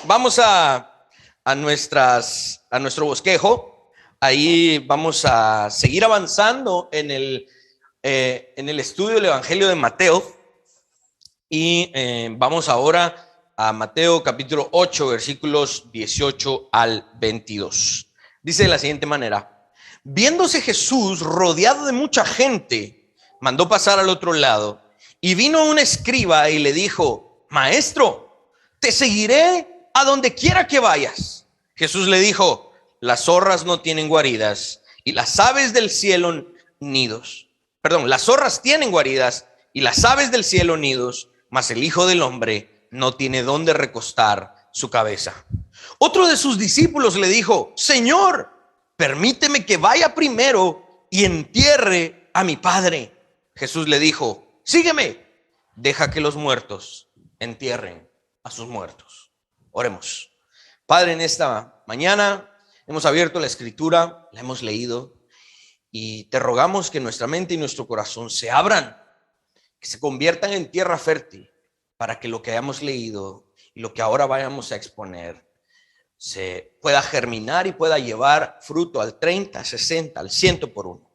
vamos a nuestro bosquejo. Ahí vamos a seguir avanzando en el estudio del Evangelio de Mateo. Y vamos ahora a Mateo capítulo 8, versículos 18 al 22. Dice de la siguiente manera: viéndose Jesús rodeado de mucha gente, mandó pasar al otro lado. Y vino un escriba y le dijo: Maestro, te seguiré a donde quiera que vayas. Jesús le dijo: las zorras no tienen guaridas y las aves del cielo nidos. Las zorras tienen guaridas y las aves del cielo nidos, mas el Hijo del Hombre no tiene dónde recostar su cabeza. Otro de sus discípulos le dijo: Señor, permíteme que vaya primero y entierre a mi padre. Jesús le dijo: sígueme, deja que los muertos entierren a sus muertos. Oremos. Padre, en esta mañana hemos abierto la Escritura, la hemos leído y te rogamos que nuestra mente y nuestro corazón se abran, que se conviertan en tierra fértil para que lo que hayamos leído y lo que ahora vayamos a exponer se pueda germinar y pueda llevar fruto al 30, 60, al 100 por uno.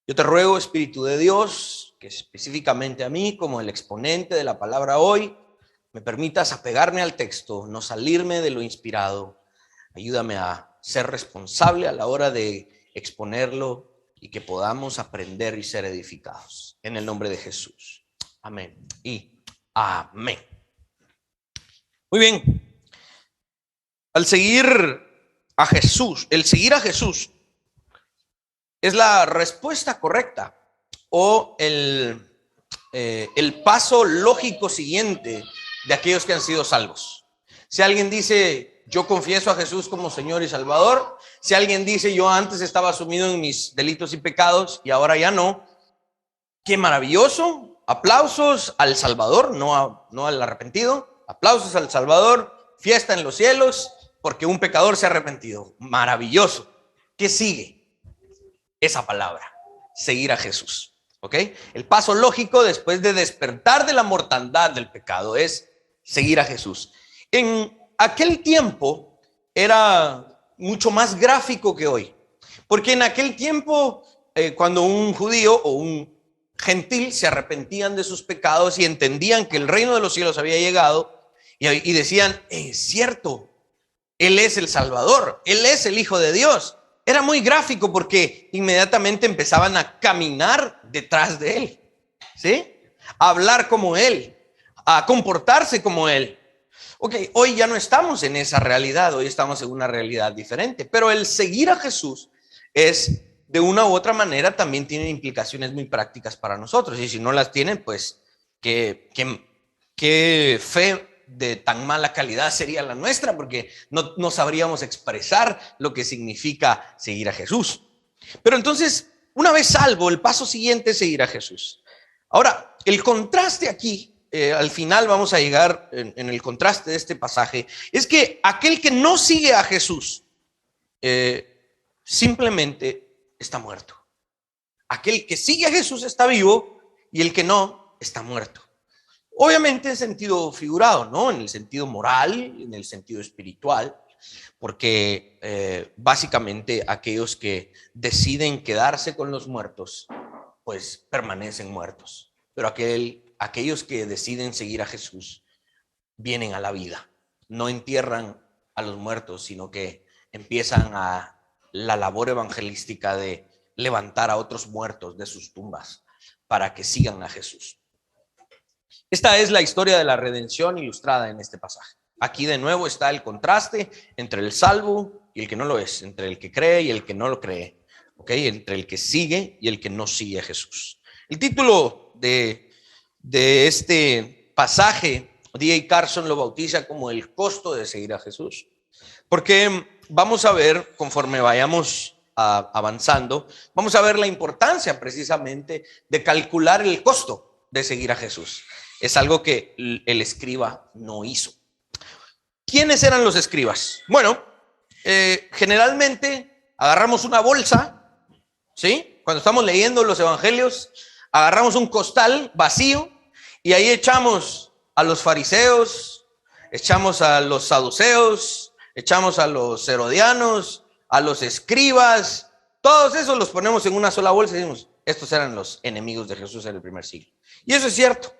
Yo te ruego, Espíritu de Dios, que específicamente a mí, como el exponente de la palabra hoy, me permitas apegarme al texto, no salirme de lo inspirado. Ayúdame a ser responsable a la hora de exponerlo y que podamos aprender y ser edificados. En el nombre de Jesús. Amén y amén. Muy bien. Al seguir a Jesús, el seguir a Jesús es la respuesta correcta o el paso lógico siguiente de aquellos que han sido salvos. Si alguien dice: yo confieso a Jesús como Señor y Salvador. Si alguien dice: yo antes estaba sumido en mis delitos y pecados y ahora ya no. ¡Qué maravilloso! Aplausos al Salvador, no al arrepentido. Aplausos al Salvador, fiesta en los cielos, porque un pecador se ha arrepentido. Maravilloso. ¿Qué sigue? Esa palabra, seguir a Jesús. ¿Ok? El paso lógico después de despertar de la mortandad del pecado es seguir a Jesús. En aquel tiempo era mucho más gráfico que hoy, porque en aquel tiempo cuando un judío o un gentil se arrepentían de sus pecados y entendían que el reino de los cielos había llegado y decían: es cierto, Él es el Salvador, Él es el Hijo de Dios. Era muy gráfico porque inmediatamente empezaban a caminar detrás de Él, ¿sí? A hablar como Él, a comportarse como Él. Ok, hoy ya no estamos en esa realidad, hoy estamos en una realidad diferente, pero el seguir a Jesús es, de una u otra manera, también tiene implicaciones muy prácticas para nosotros, y si no las tienen, pues qué fe de tan mala calidad sería la nuestra, porque no sabríamos expresar lo que significa seguir a Jesús. Pero entonces, una vez salvo, el paso siguiente es seguir a Jesús. Ahora, el contraste aquí, al final vamos a llegar en el contraste de este pasaje, es que aquel que no sigue a Jesús simplemente está muerto. Aquel que sigue a Jesús está vivo y el que no está muerto. Obviamente en sentido figurado, ¿no? En el sentido moral, en el sentido espiritual, porque básicamente aquellos que deciden quedarse con los muertos, pues permanecen muertos. Pero aquellos que deciden seguir a Jesús vienen a la vida, no entierran a los muertos, sino que empiezan a la labor evangelística de levantar a otros muertos de sus tumbas para que sigan a Jesús. Esta es la historia de la redención ilustrada en este pasaje. Aquí de nuevo está el contraste entre el salvo y el que no lo es, entre el que cree y el que no lo cree, ¿okay? Entre el que sigue y el que no sigue a Jesús. El título de este pasaje, D.A. Carson lo bautiza como el costo de seguir a Jesús, porque vamos a ver, conforme vayamos avanzando, vamos a ver la importancia precisamente de calcular el costo de seguir a Jesús. Es algo que el escriba no hizo. ¿Quiénes eran los escribas? Bueno, generalmente agarramos una bolsa, ¿sí? Cuando estamos leyendo los evangelios, agarramos un costal vacío y ahí echamos a los fariseos, echamos a los saduceos, echamos a los herodianos, a los escribas, todos esos los ponemos en una sola bolsa y decimos, estos eran los enemigos de Jesús en el primer siglo. Y eso es cierto.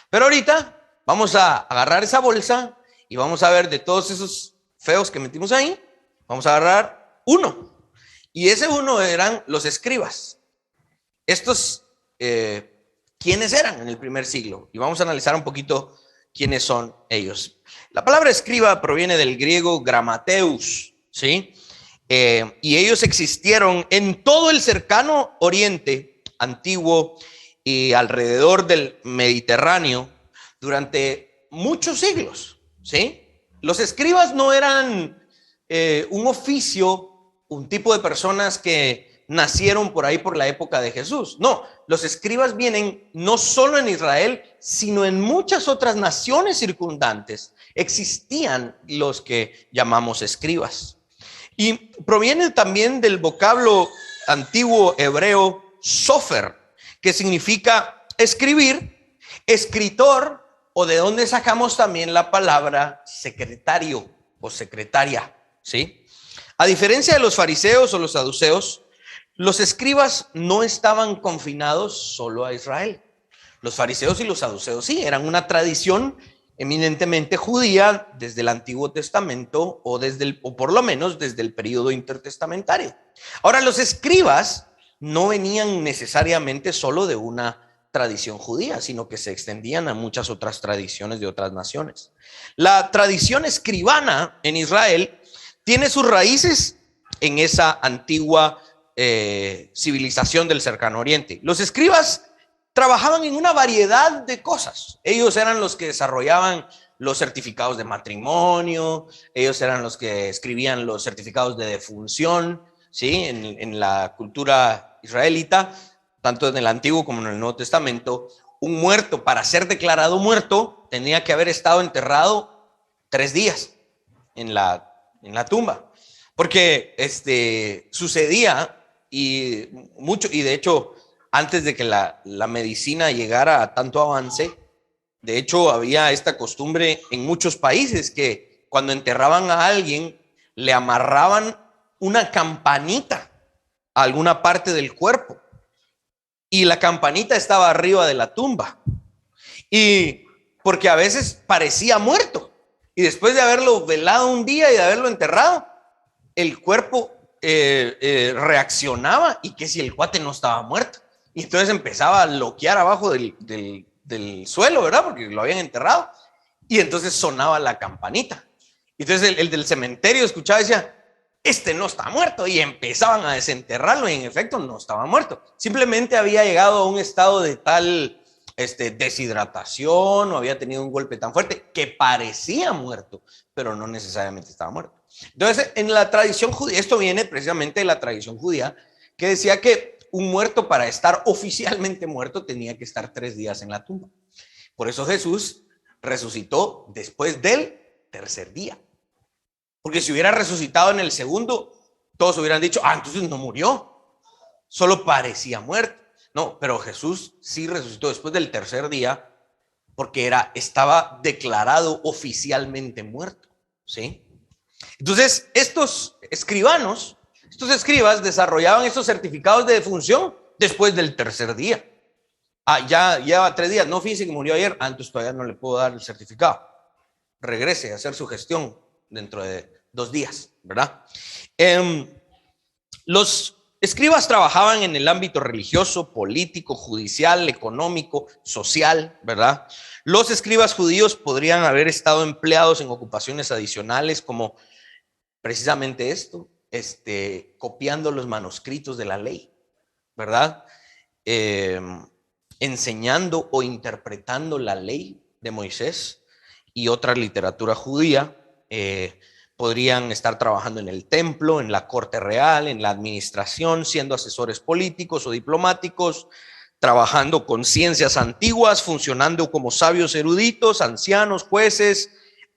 Pero ahorita vamos a agarrar esa bolsa y vamos a ver de todos esos feos que metimos ahí, vamos a agarrar uno. Y ese uno eran los escribas. Estos, ¿quiénes eran en el primer siglo? Y vamos a analizar un poquito quiénes son ellos. La palabra escriba proviene del griego gramateus, ¿sí? Y ellos existieron en todo el cercano oriente antiguo y alrededor del Mediterráneo durante muchos siglos, ¿sí? Los escribas no eran un oficio, un tipo de personas que nacieron por ahí por la época de Jesús. No, los escribas vienen no solo en Israel, sino en muchas otras naciones circundantes. Existían los que llamamos escribas. Y proviene también del vocablo antiguo hebreo sofer, que significa escribir, escritor, o de donde sacamos también la palabra secretario o secretaria, ¿sí? A diferencia de los fariseos o los saduceos, los escribas no estaban confinados solo a Israel. Los fariseos y los saduceos sí, eran una tradición eminentemente judía desde el Antiguo Testamento o por lo menos desde el periodo intertestamentario. Ahora, los escribas no venían necesariamente solo de una tradición judía, sino que se extendían a muchas otras tradiciones de otras naciones. La tradición escribana en Israel tiene sus raíces en esa antigua civilización del cercano oriente. Los escribas trabajaban en una variedad de cosas. Ellos eran los que desarrollaban los certificados de matrimonio, ellos eran los que escribían los certificados de defunción, ¿sí? En la cultura israelita, tanto en el Antiguo como en el Nuevo Testamento, un muerto, para ser declarado muerto, tenía que haber estado enterrado 3 días en la tumba. Porque sucedía y de hecho, antes de que la medicina llegara a tanto avance, de hecho, había esta costumbre en muchos países que cuando enterraban a alguien, le amarraban una campanita a alguna parte del cuerpo. Y la campanita estaba arriba de la tumba. Y porque a veces parecía muerto. Y después de haberlo velado un día y de haberlo enterrado, el cuerpo reaccionaba y que si el cuate no estaba muerto. Y entonces empezaba a loquear abajo del suelo, ¿verdad? Porque lo habían enterrado. Y entonces sonaba la campanita. Entonces el del cementerio escuchaba y decía, este no está muerto. Y empezaban a desenterrarlo y en efecto no estaba muerto. Simplemente había llegado a un estado de tal deshidratación o había tenido un golpe tan fuerte que parecía muerto, pero no necesariamente estaba muerto. Entonces, en la tradición judía, esto viene precisamente de la tradición judía, que decía que un muerto para estar oficialmente muerto tenía que estar 3 días en la tumba. Por eso Jesús resucitó después del tercer día. Porque si hubiera resucitado en el segundo, todos hubieran dicho, entonces no murió, solo parecía muerto. No, pero Jesús sí resucitó después del tercer día porque estaba declarado oficialmente muerto, ¿sí? Entonces, estos escribas desarrollaban estos certificados de defunción después del tercer día. Ya lleva 3 días, no, fíjese que murió ayer, entonces todavía no le puedo dar el certificado. Regrese a hacer su gestión dentro de 2 días, ¿verdad? Los escribas trabajaban en el ámbito religioso, político, judicial, económico, social, ¿verdad? Los escribas judíos podrían haber estado empleados en ocupaciones adicionales como precisamente esto, copiando los manuscritos de la ley, ¿verdad? Enseñando o interpretando la ley de Moisés y otra literatura judía. Podrían estar trabajando en el templo, en la corte real, en la administración, siendo asesores políticos o diplomáticos, trabajando con ciencias antiguas, funcionando como sabios eruditos, ancianos, jueces.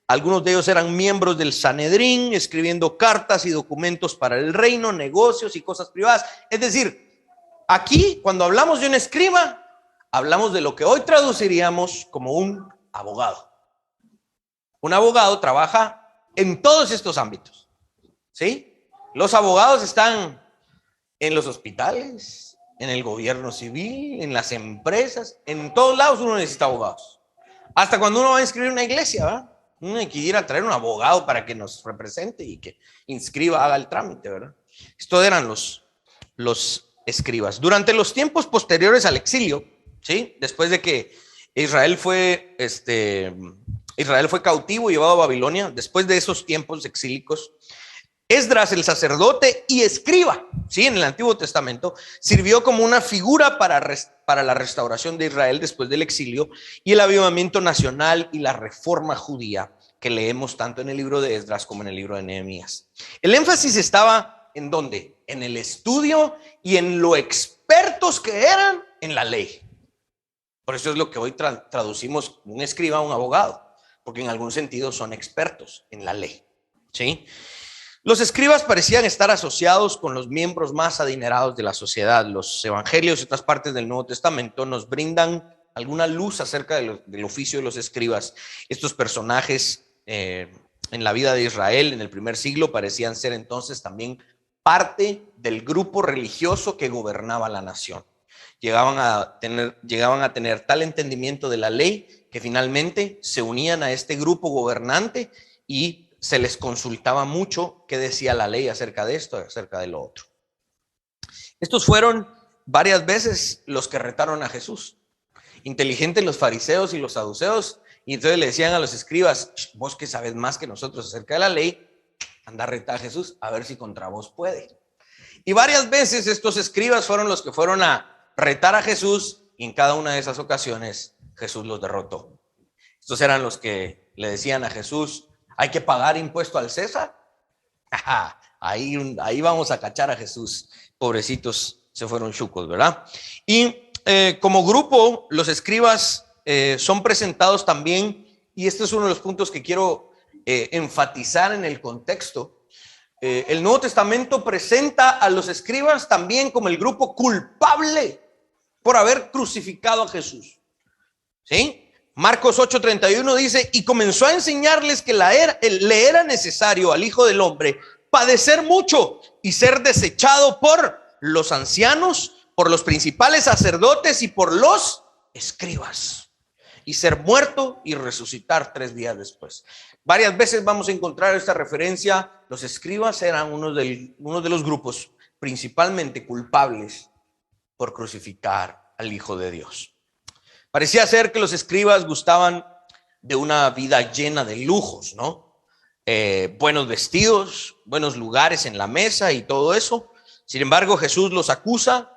Algunos de ellos eran miembros del Sanedrín, escribiendo cartas y documentos para el reino, negocios y cosas privadas. Es decir, aquí cuando hablamos de un escriba, hablamos de lo que hoy traduciríamos como un abogado. Un abogado trabaja en todos estos ámbitos, ¿sí? Los abogados están en los hospitales, en el gobierno civil, en las empresas, en todos lados uno necesita abogados. Hasta cuando uno va a inscribir una iglesia, ¿verdad? Uno hay que ir a traer un abogado para que nos represente y que inscriba, haga el trámite, ¿verdad? Estos eran los escribas. Durante los tiempos posteriores al exilio, ¿sí? Después de que Israel fue cautivo y llevado a Babilonia, después de esos tiempos exílicos, Esdras, el sacerdote y escriba, ¿sí? En el Antiguo Testamento, sirvió como una figura para la restauración de Israel después del exilio y el avivamiento nacional y la reforma judía que leemos tanto en el libro de Esdras como en el libro de Nehemías. El énfasis estaba ¿en dónde? En el estudio y en lo expertos que eran en la ley. Por eso es lo que hoy traducimos un escriba, un abogado, porque en algún sentido son expertos en la ley, ¿sí? Los escribas parecían estar asociados con los miembros más adinerados de la sociedad. Los evangelios y otras partes del Nuevo Testamento nos brindan alguna luz acerca del oficio de los escribas. Estos personajes en la vida de Israel en el primer siglo parecían ser entonces también parte del grupo religioso que gobernaba la nación. Llegaban a tener tal entendimiento de la ley que finalmente se unían a este grupo gobernante y se les consultaba mucho qué decía la ley acerca de esto, acerca de lo otro. Estos fueron varias veces los que retaron a Jesús. Inteligentes los fariseos y los saduceos, y entonces le decían a los escribas: vos que sabes más que nosotros acerca de la ley, anda a retar a Jesús a ver si contra vos puede. Y varias veces estos escribas fueron los que fueron a retar a Jesús, y en cada una de esas ocasiones Jesús los derrotó. Estos eran los que le decían a Jesús: ¿hay que pagar impuesto al César? Ahí vamos a cachar a Jesús. Pobrecitos, se fueron chucos, ¿verdad? Y como grupo, los escribas son presentados también, y este es uno de los puntos que quiero enfatizar en el contexto. El Nuevo Testamento presenta a los escribas también como el grupo culpable por haber crucificado a Jesús, ¿sí? Marcos 8:31 dice: y comenzó a enseñarles que le era necesario al Hijo del Hombre padecer mucho y ser desechado por los ancianos, por los principales sacerdotes y por los escribas, y ser muerto y resucitar 3 días después. Varias veces vamos a encontrar esta referencia. Los escribas eran uno de los grupos principalmente culpables por crucificar al Hijo de Dios. Parecía ser que los escribas gustaban de una vida llena de lujos, ¿no? Buenos vestidos, buenos lugares en la mesa y todo eso. Sin embargo, Jesús los acusa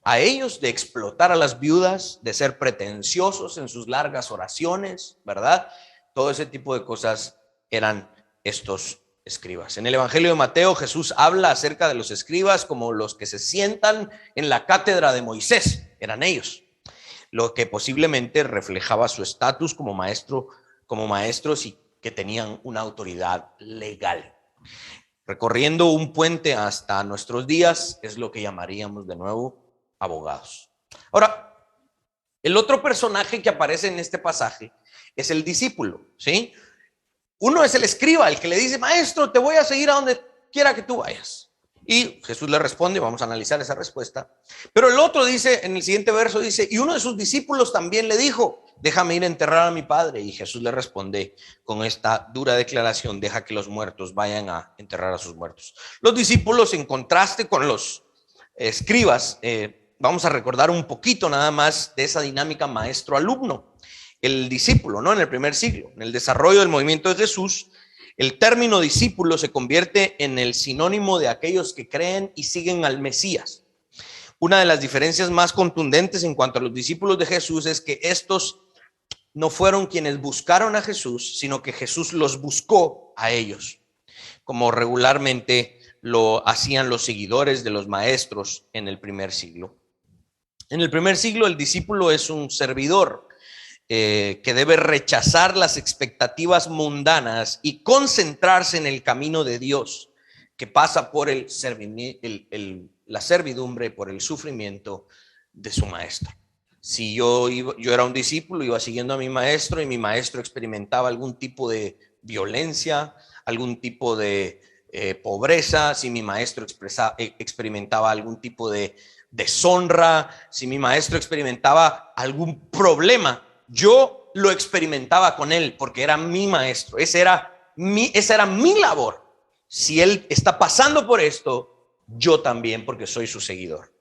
a ellos de explotar a las viudas, de ser pretenciosos en sus largas oraciones, ¿verdad? Todo ese tipo de cosas eran estos escribas. En el Evangelio de Mateo, Jesús habla acerca de los escribas como los que se sientan en la cátedra de Moisés. Eran ellos, lo que posiblemente reflejaba su estatus como maestros y que tenían una autoridad legal. Recorriendo un puente hasta nuestros días es lo que llamaríamos de nuevo abogados. Ahora, el otro personaje que aparece en este pasaje es el discípulo, ¿sí? Uno es el escriba, el que le dice: maestro, te voy a seguir a donde quiera que tú vayas. Y Jesús le responde, vamos a analizar esa respuesta. Pero el otro dice, en el siguiente verso dice: y uno de sus discípulos también le dijo: déjame ir a enterrar a mi padre. Y Jesús le responde con esta dura declaración: deja que los muertos vayan a enterrar a sus muertos. Los discípulos, en contraste con los escribas, vamos a recordar un poquito nada más de esa dinámica maestro-alumno. El discípulo, ¿no? En el primer siglo, en el desarrollo del movimiento de Jesús, el término discípulo se convierte en el sinónimo de aquellos que creen y siguen al Mesías. Una de las diferencias más contundentes en cuanto a los discípulos de Jesús es que estos no fueron quienes buscaron a Jesús, sino que Jesús los buscó a ellos, como regularmente lo hacían los seguidores de los maestros en el primer siglo. En el primer siglo, el discípulo es un servidor que debe rechazar las expectativas mundanas y concentrarse en el camino de Dios, que pasa por la servidumbre, por el sufrimiento de su maestro. Si yo era un discípulo, iba siguiendo a mi maestro y mi maestro experimentaba algún tipo de violencia, algún tipo de pobreza, si mi maestro experimentaba algún tipo de deshonra, si mi maestro experimentaba algún problema, yo lo experimentaba con él porque era mi maestro, esa era mi labor. Si él está pasando por esto, yo también, porque soy su seguidor.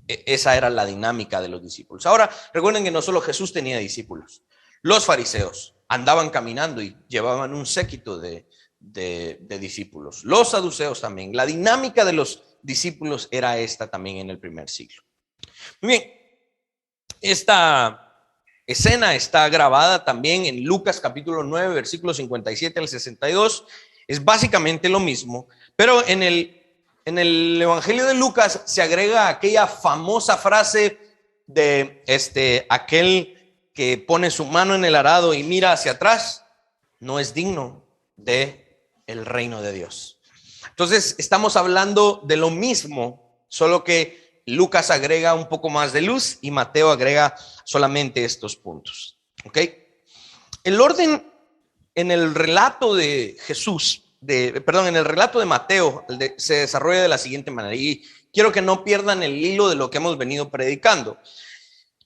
Esa era la dinámica de los discípulos. Ahora, recuerden que no solo Jesús tenía discípulos. Los fariseos andaban caminando y llevaban un séquito de discípulos. Los saduceos también. La dinámica de los discípulos era esta también en el primer siglo. Muy bien, esta escena está grabada también en Lucas capítulo 9, versículos 57 al 62. Es básicamente lo mismo, pero en el Evangelio de Lucas se agrega aquella famosa frase de aquel que pone su mano en el arado y mira hacia atrás, no es digno de el reino de Dios. Entonces estamos hablando de lo mismo, solo que Lucas agrega un poco más de luz y Mateo agrega solamente estos puntos. ¿Ok? El orden en el relato de Jesús, en el relato de Mateo se desarrolla de la siguiente manera y quiero que no pierdan el hilo de lo que hemos venido predicando.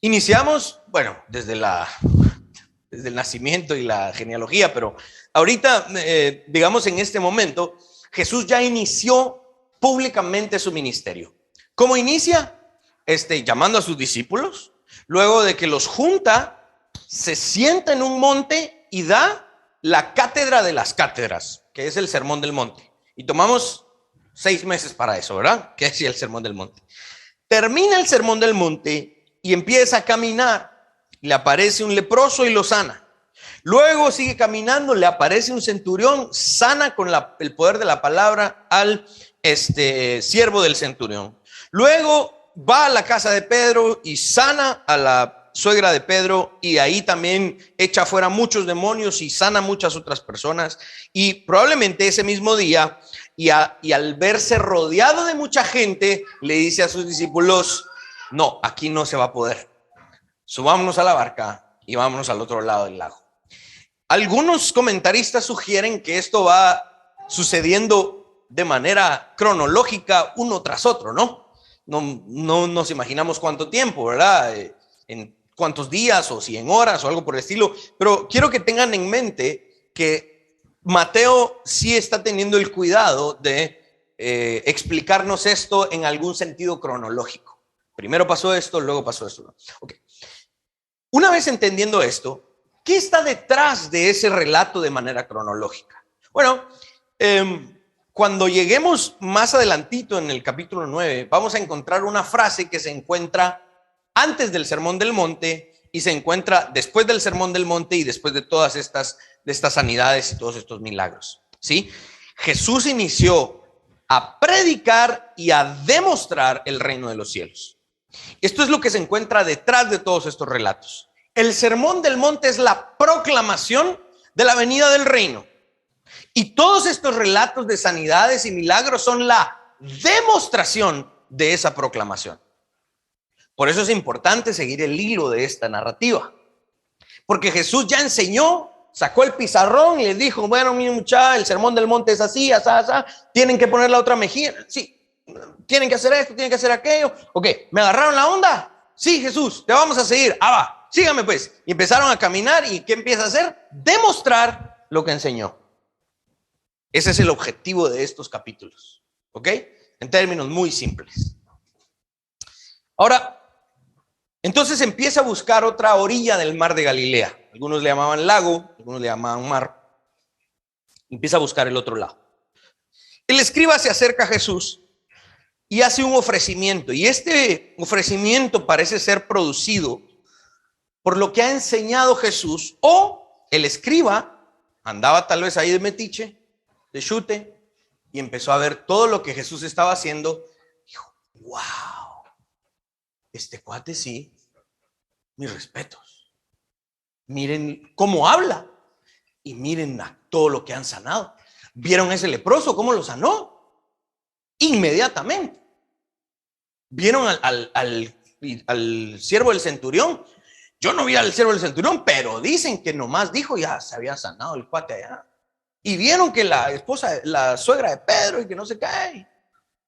Iniciamos, bueno, desde el nacimiento y la genealogía, pero ahorita, digamos en este momento, Jesús ya inició públicamente su ministerio. ¿Cómo inicia? Llamando a sus discípulos, luego de que los junta, se sienta en un monte y da la cátedra de las cátedras, que es el Sermón del Monte. Y tomamos 6 meses para eso, ¿verdad? ¿Qué es el Sermón del Monte? Termina el Sermón del Monte y empieza a caminar. Le aparece un leproso y lo sana. Luego sigue caminando, le aparece un centurión, sana con el poder de la palabra al siervo del centurión. Luego va a la casa de Pedro y sana a la suegra de Pedro y ahí también echa fuera muchos demonios y sana muchas otras personas. Y probablemente ese mismo día, y al verse rodeado de mucha gente, le dice a sus discípulos, no, aquí no se va a poder. Subámonos a la barca y vámonos al otro lado del lago. Algunos comentaristas sugieren que esto va sucediendo de manera cronológica uno tras otro, ¿no? No nos imaginamos cuánto tiempo, ¿verdad? En cuántos días o si en horas o algo por el estilo, pero quiero que tengan en mente que Mateo sí está teniendo el cuidado de explicarnos esto en algún sentido cronológico. Primero pasó esto, luego pasó esto. Okay. Una vez entendiendo esto, ¿qué está detrás de ese relato de manera cronológica? Bueno, cuando lleguemos más adelantito en el capítulo 9, vamos a encontrar una frase que se encuentra antes del Sermón del Monte y se encuentra después del Sermón del Monte y después de todas estas sanidades y todos estos milagros, ¿sí? Jesús inició a predicar y a demostrar el reino de los cielos. Esto es lo que se encuentra detrás de todos estos relatos. El Sermón del Monte es la proclamación de la venida del reino. Y todos estos relatos de sanidades y milagros son la demostración de esa proclamación. Por eso es importante seguir el hilo de esta narrativa. Porque Jesús ya enseñó, sacó el pizarrón y les dijo, bueno, mi muchacha, el Sermón del Monte es así, asá, tienen que poner la otra mejilla. Sí, tienen que hacer esto, tienen que hacer aquello. Ok, ¿me agarraron la onda? Sí, Jesús, te vamos a seguir. Va, síganme pues. Y empezaron a caminar y ¿qué empieza a hacer? Demostrar lo que enseñó. Ese es el objetivo de estos capítulos. ¿Ok? En términos muy simples. Ahora, entonces empieza a buscar otra orilla del mar de Galilea. Algunos le llamaban lago, algunos le llamaban mar. Empieza a buscar el otro lado. El escriba se acerca a Jesús y hace un ofrecimiento. Y este ofrecimiento parece ser producido por lo que ha enseñado Jesús. O el escriba andaba tal vez ahí de metiche, de chute, y empezó a ver todo lo que Jesús estaba haciendo. Dijo, wow, este cuate sí, mis respetos. Miren cómo habla y miren a todo lo que han sanado. ¿Vieron ese leproso cómo lo sanó? Inmediatamente. ¿Vieron al siervo del centurión? Yo no vi al siervo del centurión, pero dicen que nomás dijo, ya se había sanado el cuate allá. Y vieron que la esposa, la suegra de Pedro, y que no se cae,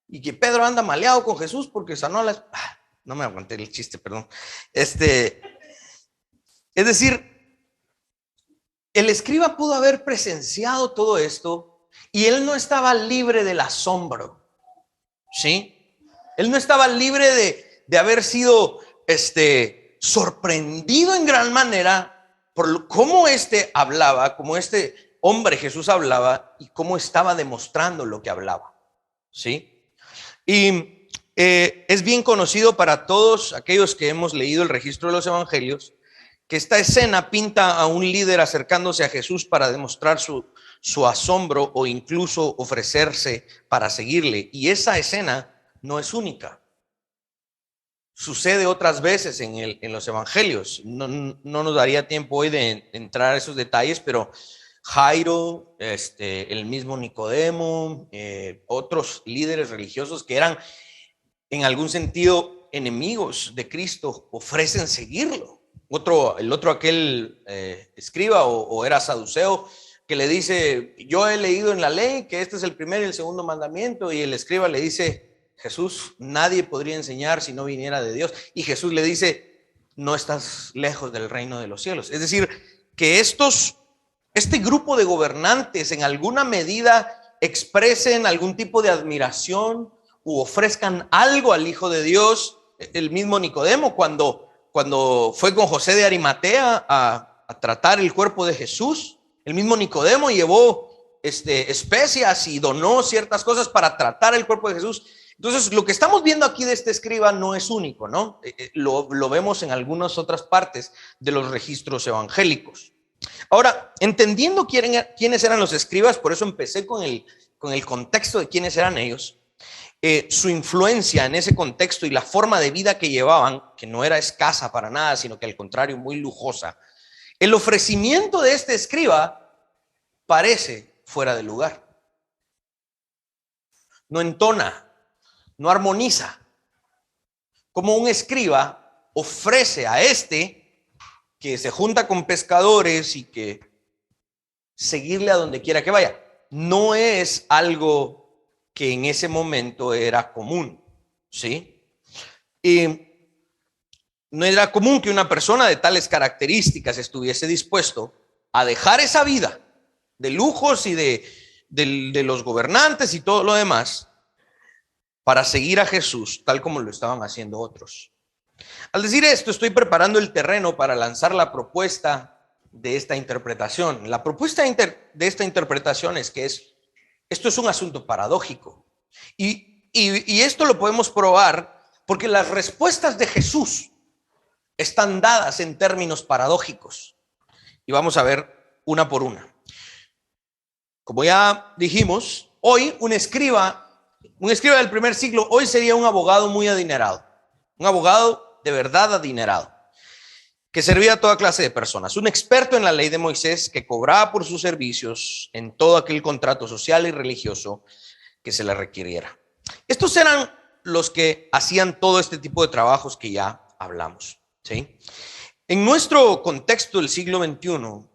y que Pedro anda maleado con Jesús porque sanó a la... no me aguanté el chiste, perdón. Es decir, el escriba pudo haber presenciado todo esto y él no estaba libre del asombro, ¿sí? Él no estaba libre de haber sido sorprendido en gran manera por cómo hablaba, cómo este hombre Jesús hablaba y cómo estaba demostrando lo que hablaba, ¿sí? Y es bien conocido para todos aquellos que hemos leído el registro de los evangelios que esta escena pinta a un líder acercándose a Jesús para demostrar su asombro o incluso ofrecerse para seguirle. Y esa escena no es única. Sucede otras veces en los evangelios. No nos daría tiempo hoy de entrar a esos detalles, pero Jairo, el mismo Nicodemo, otros líderes religiosos que eran en algún sentido enemigos de Cristo, ofrecen seguirlo. El otro aquel escriba o era saduceo que le dice, yo he leído en la ley que este es el primer y el segundo mandamiento, y el escriba le dice, Jesús, nadie podría enseñar si no viniera de Dios, y Jesús le dice, no estás lejos del reino de los cielos. Es decir, que este grupo de gobernantes en alguna medida expresen algún tipo de admiración u ofrezcan algo al Hijo de Dios. El mismo Nicodemo cuando fue con José de Arimatea a tratar el cuerpo de Jesús, el mismo Nicodemo llevó especias y donó ciertas cosas para tratar el cuerpo de Jesús. Entonces, lo que estamos viendo aquí de este escriba no es único, ¿no? Lo vemos en algunas otras partes de los registros evangélicos. Ahora, entendiendo quiénes eran los escribas, por eso empecé con el contexto de quiénes eran ellos. Su influencia en ese contexto y la forma de vida que llevaban, que no era escasa para nada, sino que al contrario, muy lujosa. El ofrecimiento de este escriba parece fuera de lugar. No entona, no armoniza. Como un escriba ofrece a que se junta con pescadores y que seguirle a donde quiera que vaya. No es algo que en ese momento era común, ¿sí? Y no era común que una persona de tales características estuviese dispuesto a dejar esa vida de lujos y de los gobernantes y todo lo demás para seguir a Jesús, tal como lo estaban haciendo otros. Al decir esto, estoy preparando el terreno para lanzar la propuesta de esta interpretación. La propuesta de esta interpretación es que esto es un asunto paradójico. Y esto lo podemos probar porque las respuestas de Jesús están dadas en términos paradójicos. Y vamos a ver una por una. Como ya dijimos, hoy un escriba del primer siglo, hoy sería un abogado muy adinerado. Un abogado de verdad adinerado, que servía a toda clase de personas. Un experto en la ley de Moisés que cobraba por sus servicios en todo aquel contrato social y religioso que se le requiriera. Estos eran los que hacían todo este tipo de trabajos que ya hablamos, ¿sí? En nuestro contexto del siglo XXI,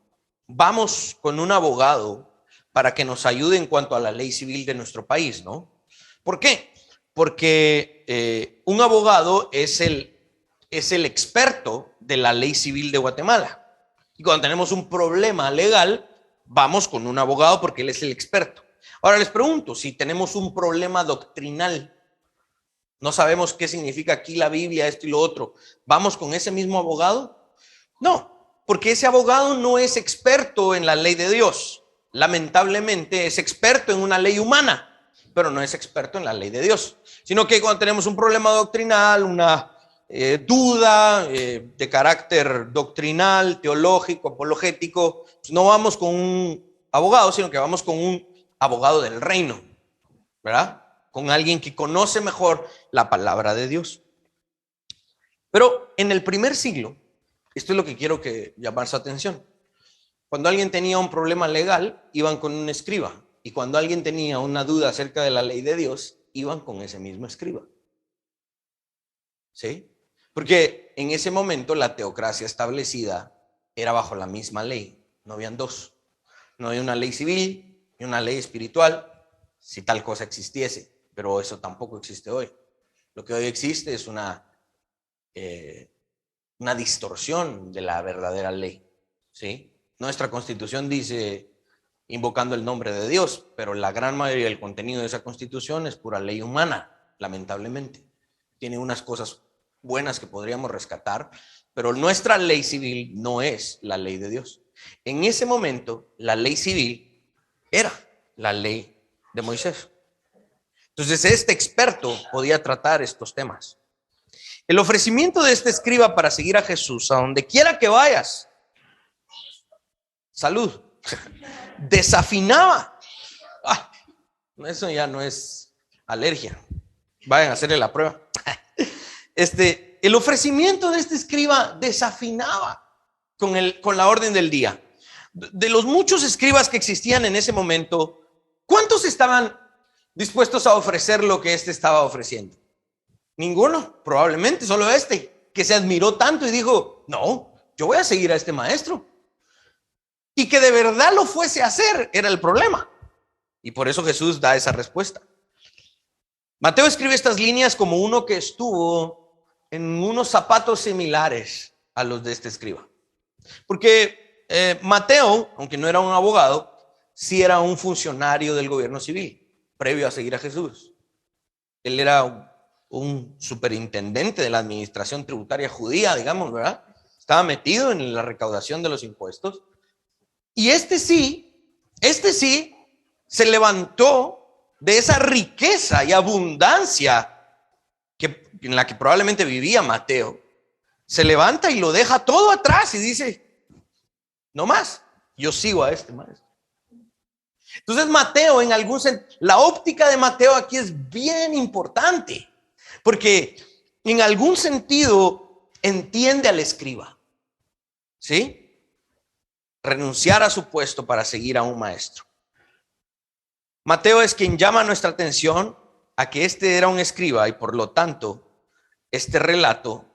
vamos con un abogado para que nos ayude en cuanto a la ley civil de nuestro país, ¿no? ¿Por qué? Porque un abogado es el experto de la ley civil de Guatemala. Y cuando tenemos un problema legal, vamos con un abogado porque él es el experto. Ahora les pregunto, si tenemos un problema doctrinal, no sabemos qué significa aquí la Biblia, esto y lo otro, ¿vamos con ese mismo abogado? No, porque ese abogado no es experto en la ley de Dios. Lamentablemente es experto en una ley humana, pero no es experto en la ley de Dios. Sino que cuando tenemos un problema doctrinal, una duda de carácter doctrinal, teológico, apologético, pues no vamos con un abogado, sino que vamos con un abogado del reino, ¿verdad? Con alguien que conoce mejor la palabra de Dios. Pero en el primer siglo, esto es lo que quiero que llamar su atención. Cuando alguien tenía un problema legal, iban con un escriba. Y cuando alguien tenía una duda acerca de la ley de Dios, iban con ese mismo escriba. ¿Sí? Porque en ese momento la teocracia establecida era bajo la misma ley. No habían dos. No había una ley civil y una ley espiritual, si tal cosa existiese. Pero eso tampoco existe hoy. Lo que hoy existe es una distorsión de la verdadera ley, ¿sí? Nuestra Constitución dice invocando el nombre de Dios, pero la gran mayoría del contenido de esa Constitución es pura ley humana, lamentablemente. Tiene unas cosas buenas que podríamos rescatar, pero nuestra ley civil no es la ley de Dios. En ese momento, la ley civil era la ley de Moisés. Entonces, este experto podía tratar estos temas. El ofrecimiento de este escriba para seguir a Jesús a donde quiera que vayas, salud, desafinaba. Eso ya no es alergia. Vayan a hacerle la prueba. El ofrecimiento de este escriba desafinaba con la orden del día. De los muchos escribas que existían en ese momento, ¿cuántos estaban dispuestos a ofrecer lo que este estaba ofreciendo? Ninguno, probablemente solo este, que se admiró tanto y dijo, no, yo voy a seguir a este maestro. Y que de verdad lo fuese a hacer era el problema. Y por eso Jesús da esa respuesta. Mateo escribe estas líneas como uno que estuvo en unos zapatos similares a los de este escriba. Porque Mateo, aunque no era un abogado, sí era un funcionario del gobierno civil, previo a seguir a Jesús. Él era un superintendente de la administración tributaria judía, digamos, ¿verdad? Estaba metido en la recaudación de los impuestos. Y este sí se levantó de esa riqueza y abundancia en la que probablemente vivía Mateo. Se levanta y lo deja todo atrás y dice, no más, yo sigo a este maestro. Entonces Mateo, en algún sentido, la óptica de Mateo aquí es bien importante, porque en algún sentido entiende al escriba, ¿sí? Renunciar a su puesto para seguir a un maestro. Mateo es quien llama nuestra atención a que este era un escriba y por lo tanto este relato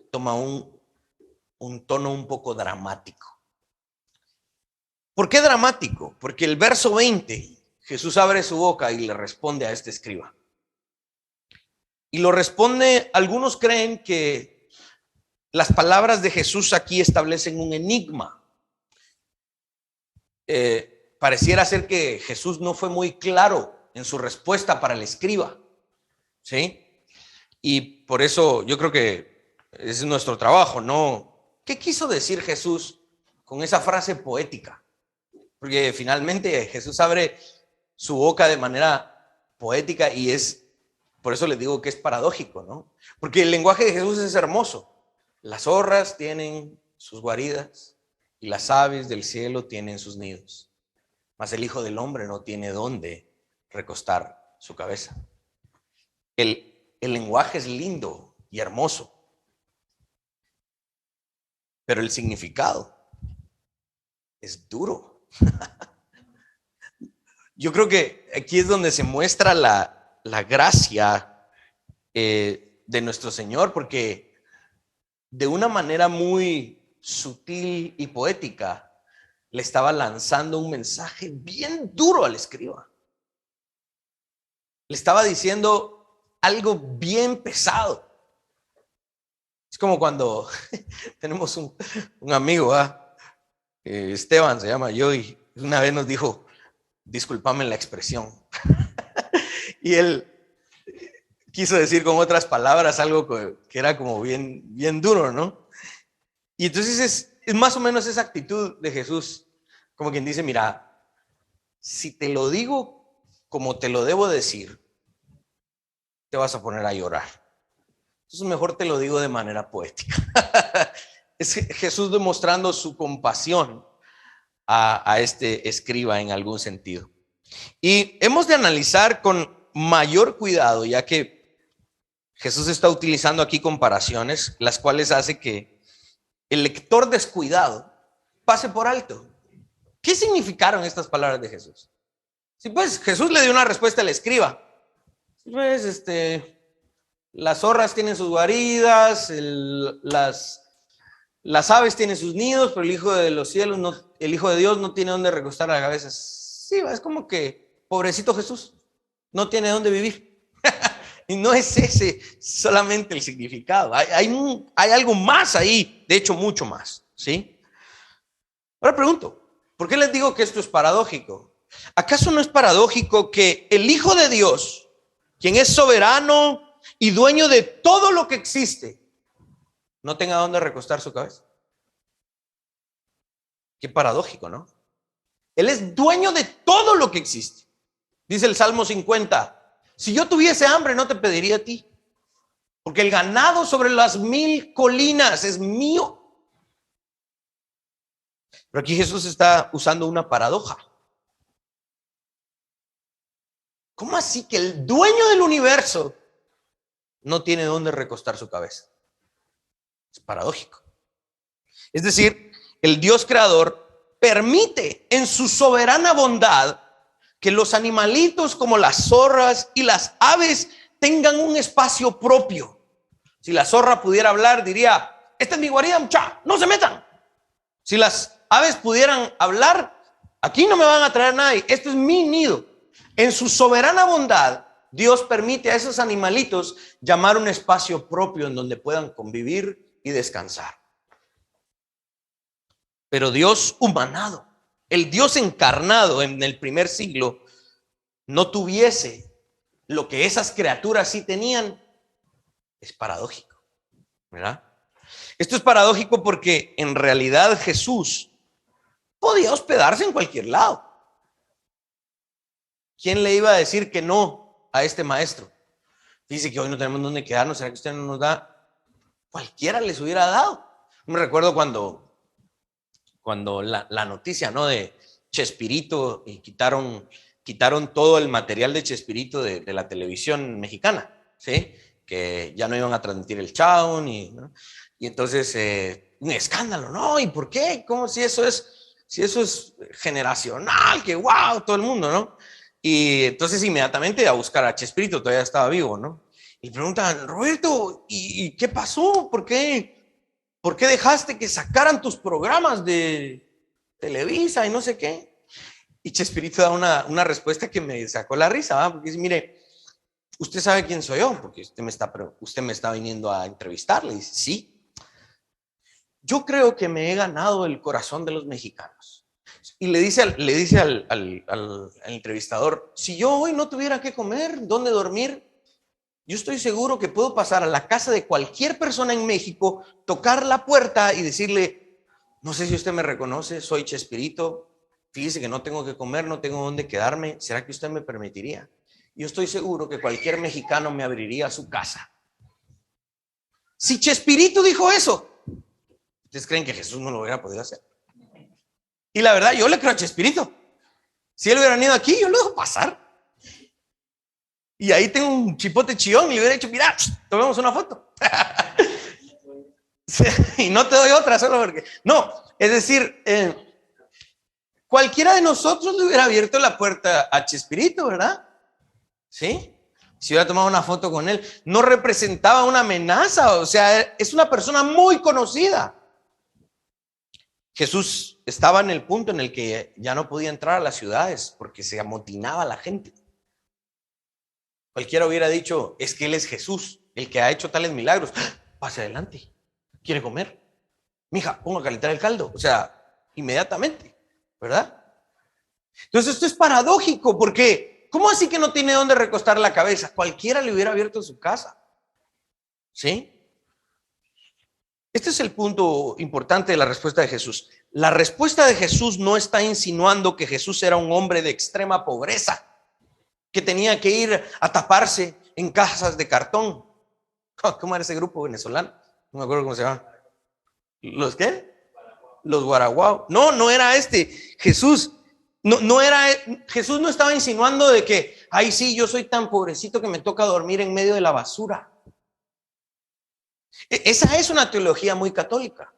toma un tono un poco dramático. ¿Por qué dramático? Porque el verso 20, Jesús abre su boca y le responde a este escriba. Y lo responde, algunos creen que las palabras de Jesús aquí establecen un enigma. Pareciera ser que Jesús no fue muy claro en su respuesta para el escriba, ¿sí? Y por eso yo creo que ese es nuestro trabajo, ¿no? ¿Qué quiso decir Jesús con esa frase poética? Porque finalmente Jesús abre su boca de manera poética y por eso les digo que es paradójico, ¿no? Porque el lenguaje de Jesús es hermoso. Las zorras tienen sus guaridas y las aves del cielo tienen sus nidos, mas el Hijo del Hombre no tiene dónde recostar su cabeza. El lenguaje es lindo y hermoso, pero el significado es duro. Yo creo que aquí es donde se muestra la gracia de nuestro Señor, porque de una manera muy sutil y poética le estaba lanzando un mensaje bien duro al escriba. Le estaba diciendo algo bien pesado. Es como cuando tenemos un amigo, Esteban se llama yo, y una vez nos dijo, discúlpame la expresión. Y él quiso decir con otras palabras algo que era como bien duro, ¿no? Y entonces es más o menos esa actitud de Jesús, como quien dice, mira, si te lo digo como te lo debo decir, te vas a poner a llorar. Entonces mejor te lo digo de manera poética. Es Jesús demostrando su compasión a este escriba en algún sentido. Y hemos de analizar con mayor cuidado, ya que Jesús está utilizando aquí comparaciones, las cuales hace que el lector descuidado pase por alto. ¿Qué significaron estas palabras de Jesús? Sí, pues Jesús le dio una respuesta al escriba. Pues Las zorras tienen sus guaridas, las aves tienen sus nidos, pero el Hijo de los cielos, no, el Hijo de Dios no tiene dónde recostar la cabeza. Sí, es como que, pobrecito Jesús, no tiene dónde vivir. Y no es ese solamente el significado. Hay algo más ahí, de hecho, mucho más, ¿sí? Ahora pregunto, ¿por qué les digo que esto es paradójico? ¿Acaso no es paradójico que el Hijo de Dios, quien es soberano y dueño de todo lo que existe, no tenga dónde recostar su cabeza? Qué paradójico, ¿no? Él es dueño de todo lo que existe. Dice el Salmo 50, si yo tuviese hambre no te pediría a ti, porque el ganado sobre las 1000 colinas es mío. Pero aquí Jesús está usando una paradoja. ¿Cómo así que el dueño del universo no tiene dónde recostar su cabeza? Es paradójico. Es decir, el Dios creador permite en su soberana bondad que los animalitos como las zorras y las aves tengan un espacio propio. Si la zorra pudiera hablar, diría, esta es mi guarida, mucha, no se metan. Si las aves pudieran hablar, aquí no me van a traer nadie, esto es mi nido. En su soberana bondad, Dios permite a esos animalitos llamar un espacio propio en donde puedan convivir y descansar. Pero Dios humanado, el Dios encarnado en el primer siglo, no tuviese lo que esas criaturas sí tenían. Es paradójico, ¿verdad? Esto es paradójico porque en realidad Jesús podía hospedarse en cualquier lado. ¿Quién le iba a decir que no a este maestro? Dice que hoy no tenemos dónde quedarnos, ¿será que usted no nos da? Cualquiera les hubiera dado. Me recuerdo cuando la noticia, ¿no?, de Chespirito, y quitaron todo el material de Chespirito de la televisión mexicana, ¿sí? Que ya no iban a transmitir el Chao, ¿no? Y entonces un escándalo, ¿no? ¿Y por qué? ¿Cómo si eso es generacional? Que wow, todo el mundo, ¿no? Y entonces inmediatamente a buscar a Chespirito, todavía estaba vivo, ¿no? Y preguntan, Roberto, ¿y qué pasó? ¿Por qué dejaste que sacaran tus programas de Televisa y no sé qué? Y Chespirito da una respuesta que me sacó la risa, ¿va? Porque dice, mire, usted sabe quién soy yo, porque usted me está viniendo a entrevistar. Le dice, sí. Yo creo que me he ganado el corazón de los mexicanos. Y le dice al entrevistador, si yo hoy no tuviera que comer, ¿dónde dormir? Yo estoy seguro que puedo pasar a la casa de cualquier persona en México, tocar la puerta y decirle, no sé si usted me reconoce, soy Chespirito, fíjese que no tengo que comer, no tengo dónde quedarme, ¿será que usted me permitiría? Yo estoy seguro que cualquier mexicano me abriría su casa. Si Chespirito dijo eso, ¿ustedes creen que Jesús no lo hubiera podido hacer? Y la verdad, yo le creo a Chespirito. Si él hubiera venido aquí, yo lo dejo pasar. Y ahí tengo un chipote chillón y le hubiera dicho, mira, tomemos una foto. Y no te doy otra solo porque... No, es decir, cualquiera de nosotros le hubiera abierto la puerta a Chespirito, ¿verdad? ¿Sí? Si hubiera tomado una foto con él, no representaba una amenaza, o sea, es una persona muy conocida. Jesús estaba en el punto en el que ya no podía entrar a las ciudades porque se amotinaba la gente. Cualquiera hubiera dicho, es que él es Jesús, el que ha hecho tales milagros. Pase adelante, ¿quiere comer? Mija, ponga a calentar el caldo. O sea, inmediatamente, ¿verdad? Entonces esto es paradójico porque, ¿cómo así que no tiene dónde recostar la cabeza? Cualquiera le hubiera abierto su casa. ¿Sí? Este es el punto importante de la respuesta de Jesús. La respuesta de Jesús no está insinuando que Jesús era un hombre de extrema pobreza, que tenía que ir a taparse en cajas de cartón. ¿Cómo era ese grupo venezolano? No me acuerdo cómo se llama. ¿Los qué? Los guaraguao. No era este. Jesús Jesús no estaba insinuando de que, ay, sí, yo soy tan pobrecito que me toca dormir en medio de la basura. Esa es una teología muy católica.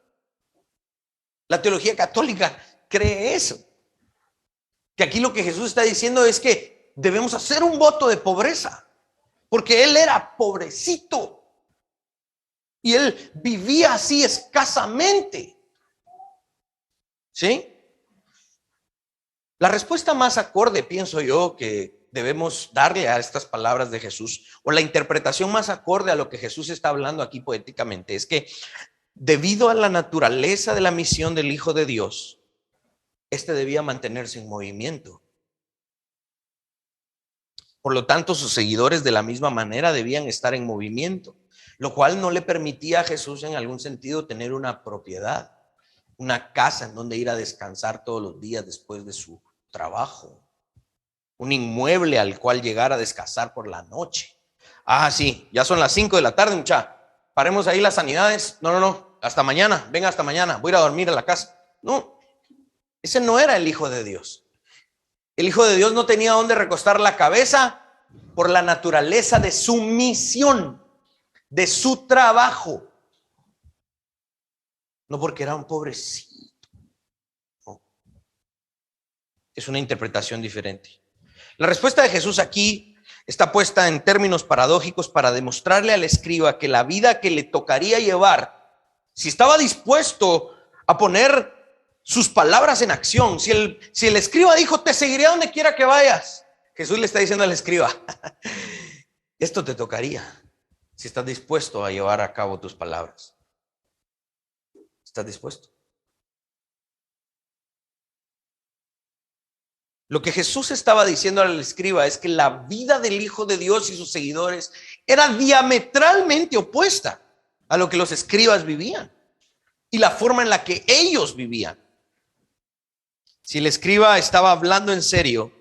La teología católica cree eso. Que aquí lo que Jesús está diciendo es que debemos hacer un voto de pobreza. porque él era pobrecito y él vivía así escasamente. ¿Sí? La respuesta más acorde, pienso yo, que debemos darle a estas palabras de Jesús, o la interpretación más acorde a lo que Jesús está hablando aquí poéticamente, es que debido a la naturaleza de la misión del Hijo de Dios, este debía mantenerse en movimiento. Por lo tanto, sus seguidores de la misma manera debían estar en movimiento, lo cual no le permitía a Jesús en algún sentido tener una propiedad, una casa en donde ir a descansar todos los días después de su trabajo, un inmueble al cual llegar a descansar por la noche. Ah, sí, ya son las 5 de la tarde, muchacha. Paremos ahí las sanidades. No, hasta mañana, venga hasta mañana, voy a ir a dormir a la casa. No, ese no era el Hijo de Dios. El Hijo de Dios no tenía dónde recostar la cabeza por la naturaleza de su misión, de su trabajo. No porque era un pobrecito. No. Es una interpretación diferente. La respuesta de Jesús aquí está puesta en términos paradójicos para demostrarle al escriba que la vida que le tocaría llevar, si estaba dispuesto a poner sus palabras en acción, si el escriba dijo, te seguiré a donde quiera que vayas, Jesús le está diciendo al escriba, esto te tocaría si estás dispuesto a llevar a cabo tus palabras. ¿Estás dispuesto? Lo que Jesús estaba diciendo al escriba es que la vida del Hijo de Dios y sus seguidores era diametralmente opuesta a lo que los escribas vivían y la forma en la que ellos vivían. Si el escriba estaba hablando en serio,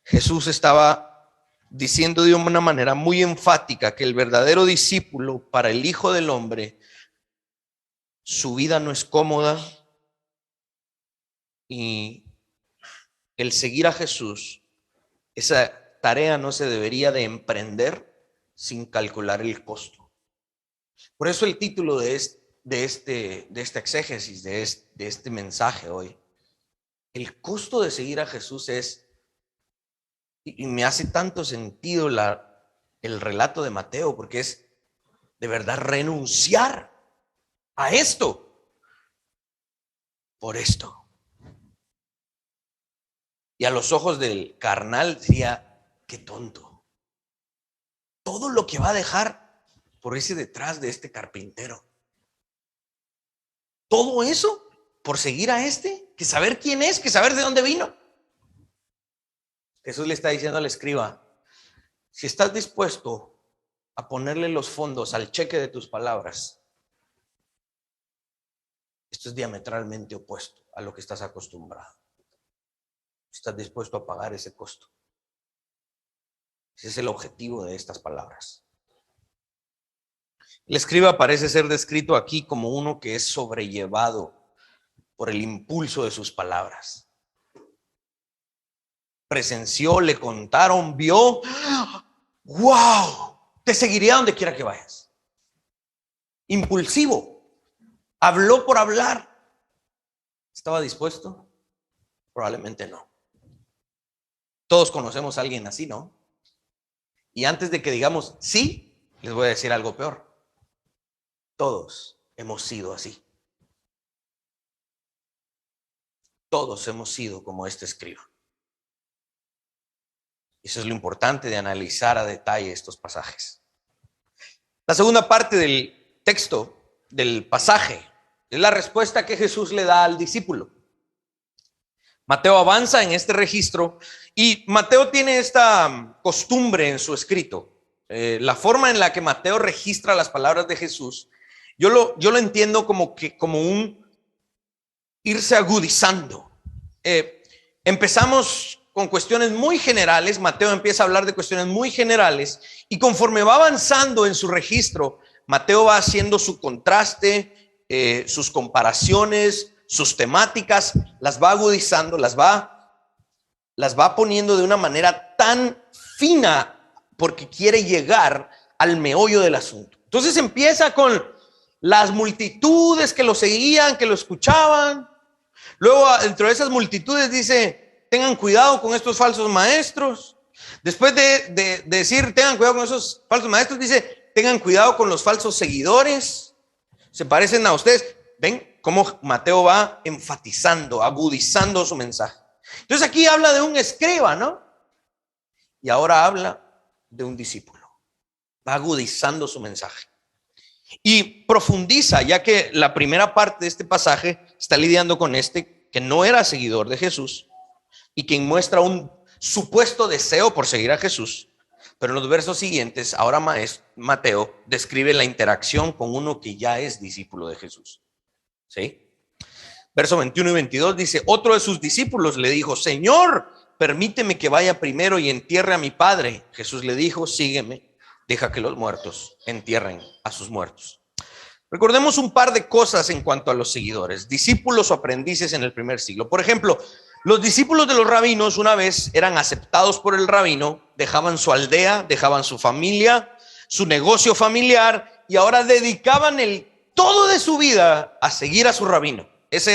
Jesús estaba diciendo de una manera muy enfática que el verdadero discípulo para el Hijo del Hombre, su vida no es cómoda y el seguir a Jesús, esa tarea no se debería de emprender sin calcular el costo. Por eso el título de esta exégesis, de este mensaje hoy, el costo de seguir a Jesús es, y me hace tanto sentido el relato de Mateo, porque es de verdad renunciar a esto, por esto. Y a los ojos del carnal diría, qué tonto. Todo lo que va a dejar por ese detrás de este carpintero. Todo eso por seguir a que saber quién es, que saber de dónde vino. Jesús le está diciendo al escriba, si estás dispuesto a ponerle los fondos al cheque de tus palabras, esto es diametralmente opuesto a lo que estás acostumbrado. ¿Estás dispuesto a pagar ese costo? Ese es el objetivo de estas palabras. El escriba parece ser descrito aquí como uno que es sobrellevado por el impulso de sus palabras. Presenció, le contaron, vio. ¡Wow! Te seguiré a donde quiera que vayas. Impulsivo. Habló por hablar. ¿Estaba dispuesto? Probablemente no. Todos conocemos a alguien así, ¿no? Y antes de que digamos sí, les voy a decir algo peor. Todos hemos sido así. Todos hemos sido como este escriba. Eso es lo importante de analizar a detalle estos pasajes. La segunda parte del texto, del pasaje, es la respuesta que Jesús le da al discípulo. Mateo avanza en este registro y Mateo tiene esta costumbre en su escrito. La forma en la que Mateo registra las palabras de Jesús, yo lo entiendo como un irse agudizando. Empezamos con cuestiones muy generales, Mateo empieza a hablar de cuestiones muy generales y conforme va avanzando en su registro, Mateo va haciendo su contraste, sus comparaciones, sus temáticas, las va agudizando, las va poniendo de una manera tan fina porque quiere llegar al meollo del asunto. Entonces empieza con las multitudes que lo seguían, que lo escuchaban. Luego, dentro de esas multitudes dice, tengan cuidado con estos falsos maestros. Después de decir, tengan cuidado con esos falsos maestros, dice, tengan cuidado con los falsos seguidores. Se parecen a ustedes. ¿Ven cómo Mateo va enfatizando, agudizando su mensaje? Entonces aquí habla de un escriba, ¿no? Y ahora habla de un discípulo. Va agudizando su mensaje. Y profundiza, ya que la primera parte de este pasaje está lidiando con este que no era seguidor de Jesús y quien muestra un supuesto deseo por seguir a Jesús. Pero en los versos siguientes, ahora Mateo describe la interacción con uno que ya es discípulo de Jesús. ¿Sí? Verso 21 y 22 dice, otro de sus discípulos le dijo, Señor, permíteme que vaya primero y entierre a mi padre. Jesús le dijo, sígueme, deja que los muertos entierren a sus muertos. Recordemos un par de cosas en cuanto a los seguidores, discípulos o aprendices en el primer siglo. Por ejemplo, los discípulos de los rabinos, una vez eran aceptados por el rabino, dejaban su aldea, dejaban su familia, su negocio familiar y ahora dedicaban todo de su vida a seguir a su rabino. Esa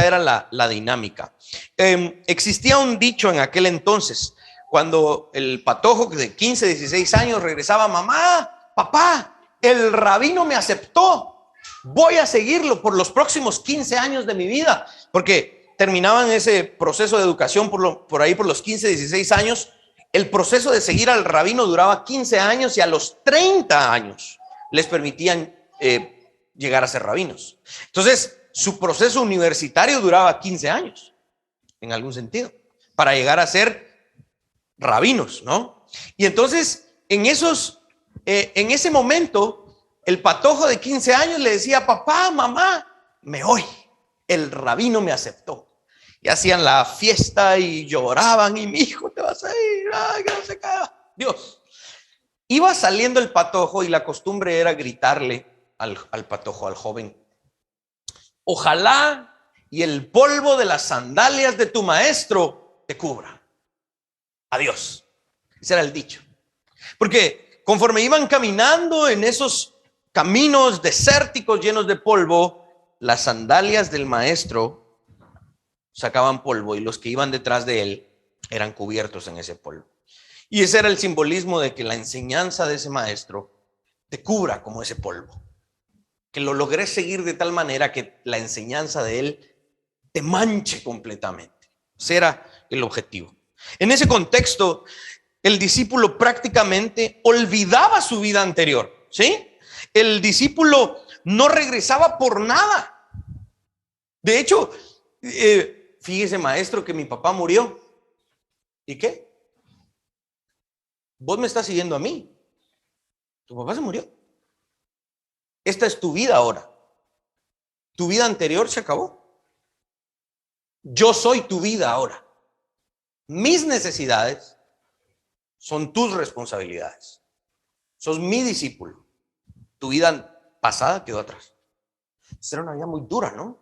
era la dinámica. Existía un dicho en aquel entonces, cuando el patojo de 15, 16 años regresaba, mamá, papá, el rabino me aceptó, voy a seguirlo por los próximos 15 años de mi vida, porque terminaban ese proceso de educación por ahí por los 15, 16 años. El proceso de seguir al rabino duraba 15 años y a los 30 años les permitían llegar a ser rabinos. Entonces, su proceso universitario duraba 15 años, en algún sentido, para llegar a ser rabinos, ¿no? Y entonces, en ese momento, el patojo de 15 años le decía, papá, mamá, me voy, el rabino me aceptó. Y hacían la fiesta y lloraban, y mi hijo te vas a ir, ay, que no se caiga. Dios, iba saliendo el patojo y la costumbre era gritarle al patojo, al joven, ojalá y el polvo de las sandalias de tu maestro te cubra. Adiós. Ese era el dicho. Porque conforme iban caminando en esos caminos desérticos llenos de polvo, las sandalias del maestro sacaban polvo y los que iban detrás de él eran cubiertos en ese polvo. Y ese era el simbolismo de que la enseñanza de ese maestro te cubra como ese polvo. Que lo logré seguir de tal manera que la enseñanza de él te manche completamente. Ese era el objetivo. En ese contexto, el discípulo prácticamente olvidaba su vida anterior, ¿sí? El discípulo no regresaba por nada. De hecho, fíjese, maestro, que mi papá murió. ¿Y qué? Vos me estás siguiendo a mí. Tu papá se murió. Esta es tu vida ahora. Tu vida anterior se acabó. Yo soy tu vida ahora. Mis necesidades son tus responsabilidades. Sos mi discípulo. Tu vida pasada quedó atrás. Era una vida muy dura, ¿no?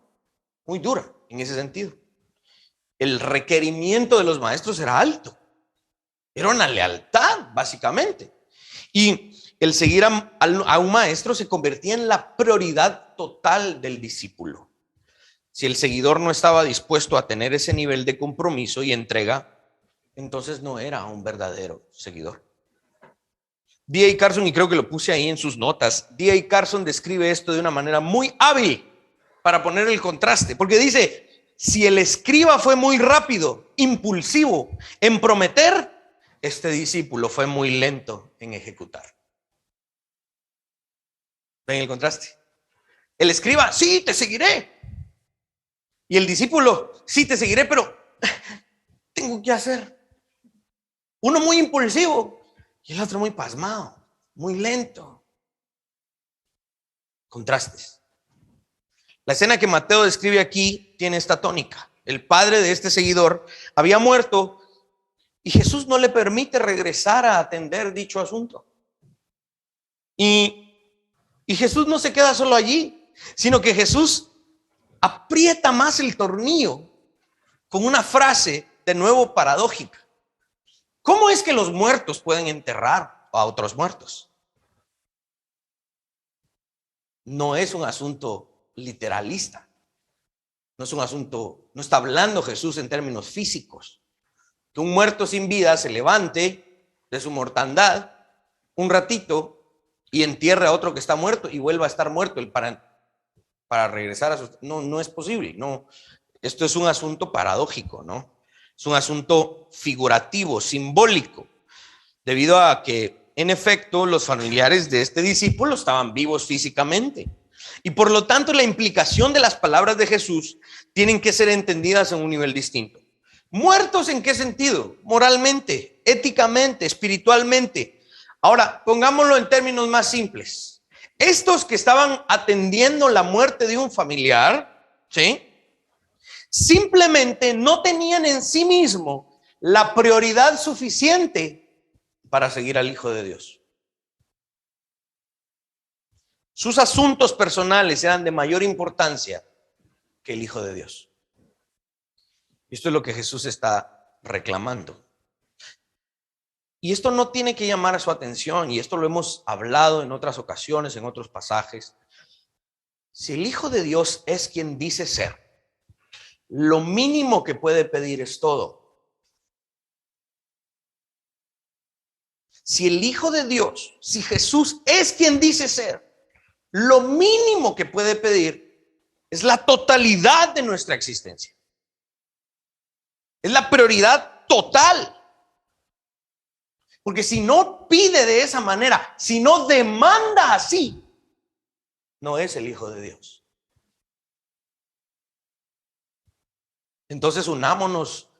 Muy dura en ese sentido. El requerimiento de los maestros era alto. Era una lealtad, básicamente. Y el seguir a un maestro se convertía en la prioridad total del discípulo. Si el seguidor no estaba dispuesto a tener ese nivel de compromiso y entrega, entonces no era un verdadero seguidor. D.A. Carson, y creo que lo puse ahí en sus notas, D.A. Carson describe esto de una manera muy hábil para poner el contraste, porque dice, si el escriba fue muy rápido, impulsivo en prometer, este discípulo fue muy lento en ejecutar. ¿Ven el contraste? El escriba, sí, te seguiré. Y el discípulo, sí, te seguiré, pero tengo que hacer. Uno muy impulsivo y el otro muy pasmado, muy lento. Contrastes. La escena que Mateo describe aquí tiene esta tónica. El padre de este seguidor había muerto y Jesús no le permite regresar a atender dicho asunto. Y Jesús no se queda solo allí, sino que Jesús aprieta más el tornillo con una frase de nuevo paradójica. ¿Cómo es que los muertos pueden enterrar a otros muertos? No es un asunto literalista. No es un asunto, no está hablando Jesús en términos físicos. que un muerto sin vida se levante de su mortandad un ratito y entierre a otro que está muerto y vuelva a estar muerto para regresar a su... No, no es posible, no. Esto es un asunto paradójico, ¿no? Es un asunto figurativo, simbólico, debido a que, en efecto, los familiares de este discípulo estaban vivos físicamente. Y por lo tanto, la implicación de las palabras de Jesús tienen que ser entendidas en un nivel distinto. ¿Muertos en qué sentido? Moralmente, éticamente, espiritualmente. Ahora, pongámoslo en términos más simples. Estos que estaban atendiendo la muerte de un familiar, ¿sí?, simplemente no tenían en sí mismo la prioridad suficiente para seguir al Hijo de Dios. Sus asuntos personales eran de mayor importancia que el Hijo de Dios. Esto es lo que Jesús está reclamando. Y esto no tiene que llamar a su atención, y esto lo hemos hablado en otras ocasiones, en otros pasajes. Si el Hijo de Dios es quien dice ser, lo mínimo que puede pedir es todo. Si el Hijo de Dios, si Jesús es quien dice ser, lo mínimo que puede pedir es la totalidad de nuestra existencia. Es la prioridad total. Porque si no pide de esa manera, si no demanda así, no es el Hijo de Dios. Entonces unámonos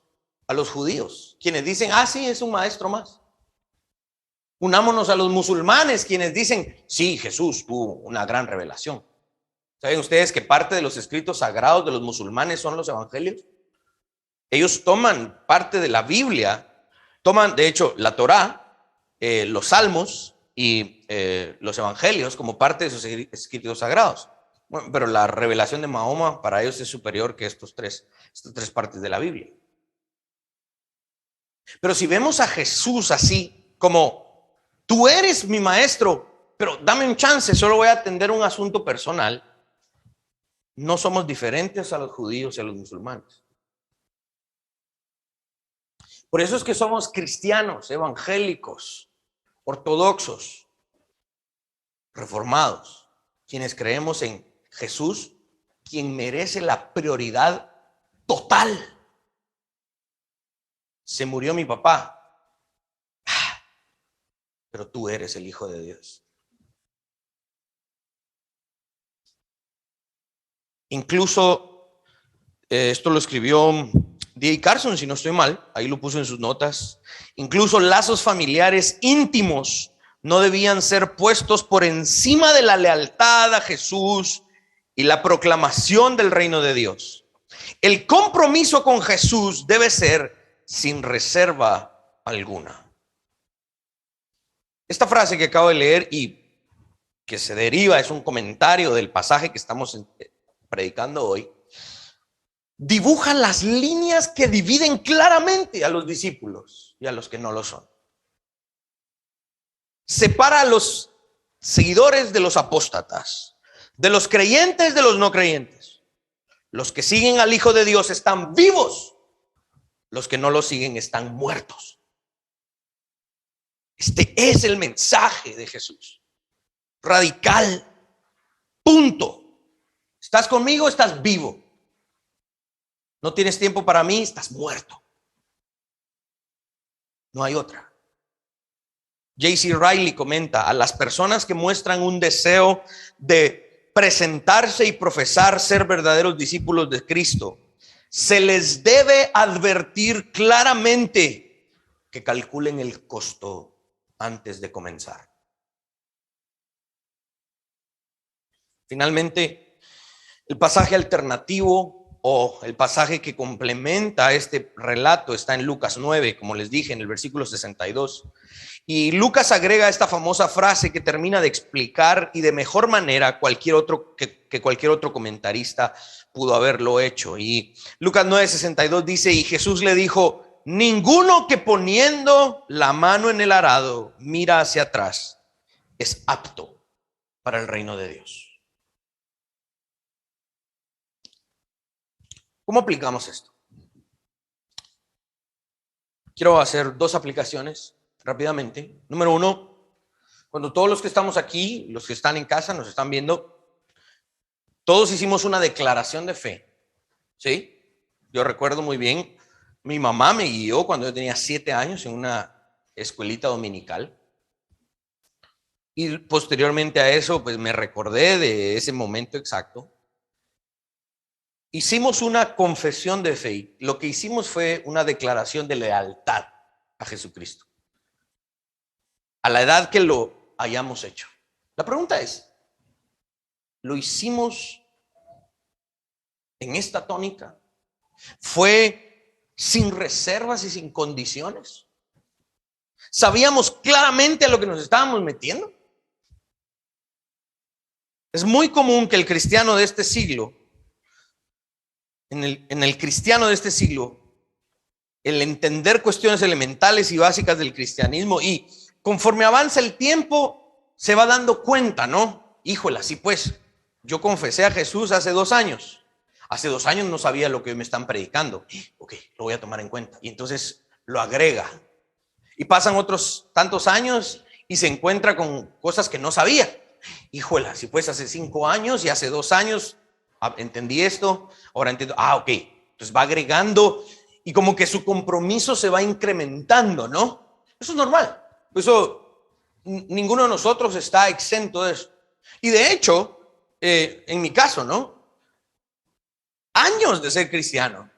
a los judíos, quienes dicen, sí, es un maestro más. Unámonos a los musulmanes, quienes dicen, sí, Jesús tuvo una gran revelación. ¿Saben ustedes que parte de los escritos sagrados de los musulmanes son los evangelios? Ellos toman parte de la Biblia, toman de hecho la Torá, los salmos y los evangelios como parte de sus escritos sagrados. Bueno, pero la revelación de Mahoma para ellos es superior que estas tres partes de la Biblia. Pero si vemos a Jesús así, como tú eres mi maestro, pero dame un chance, solo voy a atender un asunto personal, no somos diferentes a los judíos y a los musulmanes. Por eso es que somos cristianos, evangélicos, ortodoxos, reformados, quienes creemos en Jesús, quien merece la prioridad total. Se murió mi papá, pero tú eres el Hijo de Dios. Incluso, esto lo escribió D.A. Carson, si no estoy mal, ahí lo puso en sus notas, incluso lazos familiares íntimos no debían ser puestos por encima de la lealtad a Jesús y la proclamación del reino de Dios. El compromiso con Jesús debe ser sin reserva alguna. Esta frase que acabo de leer y que se deriva, es un comentario del pasaje que estamos predicando hoy, dibuja las líneas que dividen claramente a los discípulos y a los que no lo son. Separa a los seguidores de los apóstatas, de los creyentes de los no creyentes. Los que siguen al Hijo de Dios están vivos, los que no lo siguen están muertos. Este es el mensaje de Jesús. Radical. Punto. ¿Estás conmigo? Estás vivo. No tienes tiempo para mí, estás muerto. No hay otra. J.C. Riley comenta, a las personas que muestran un deseo de presentarse y profesar ser verdaderos discípulos de Cristo, se les debe advertir claramente que calculen el costo antes de comenzar. Finalmente, el pasaje alternativo o el pasaje que complementa este relato está en Lucas 9, como les dije, en el versículo 62. Y Lucas agrega esta famosa frase que termina de explicar y de mejor manera cualquier otro comentarista pudo haberlo hecho. Y Lucas 9:62 dice, y Jesús le dijo, ninguno que poniendo la mano en el arado mira hacia atrás es apto para el reino de Dios. ¿Cómo aplicamos esto? quiero hacer dos aplicaciones rápidamente. Número uno, cuando todos los que estamos aquí, los que están en casa, nos están viendo, todos hicimos una declaración de fe, ¿sí? Yo recuerdo muy bien, mi mamá me guió cuando yo tenía 7 años en una escuelita dominical. Y posteriormente a eso, pues me recordé de ese momento exacto. Hicimos una confesión de fe. Lo que hicimos fue una declaración de lealtad a Jesucristo, a la edad que lo hayamos hecho. La pregunta es, ¿lo hicimos en esta tónica? ¿Fue sin reservas y sin condiciones? ¿Sabíamos claramente a lo que nos estábamos metiendo? Es muy común que el cristiano de este siglo, en el cristiano de este siglo, el entender cuestiones elementales y básicas del cristianismo, y conforme avanza el tiempo se va dando cuenta, ¿no? Híjole, así pues, yo confesé a Jesús hace 2 años. Hace 2 años no sabía lo que hoy me están predicando. Ok, lo voy a tomar en cuenta. Y entonces lo agrega. Y pasan otros tantos años y se encuentra con cosas que no sabía. Híjole, así pues, hace 5 años y hace 2 años entendí esto, ahora entiendo. Ok, entonces va agregando y como que su compromiso se va incrementando, ¿no? Eso es normal. Eso, ninguno de nosotros está exento de eso. Y de hecho, en mi caso, ¿no? Años de ser cristiano.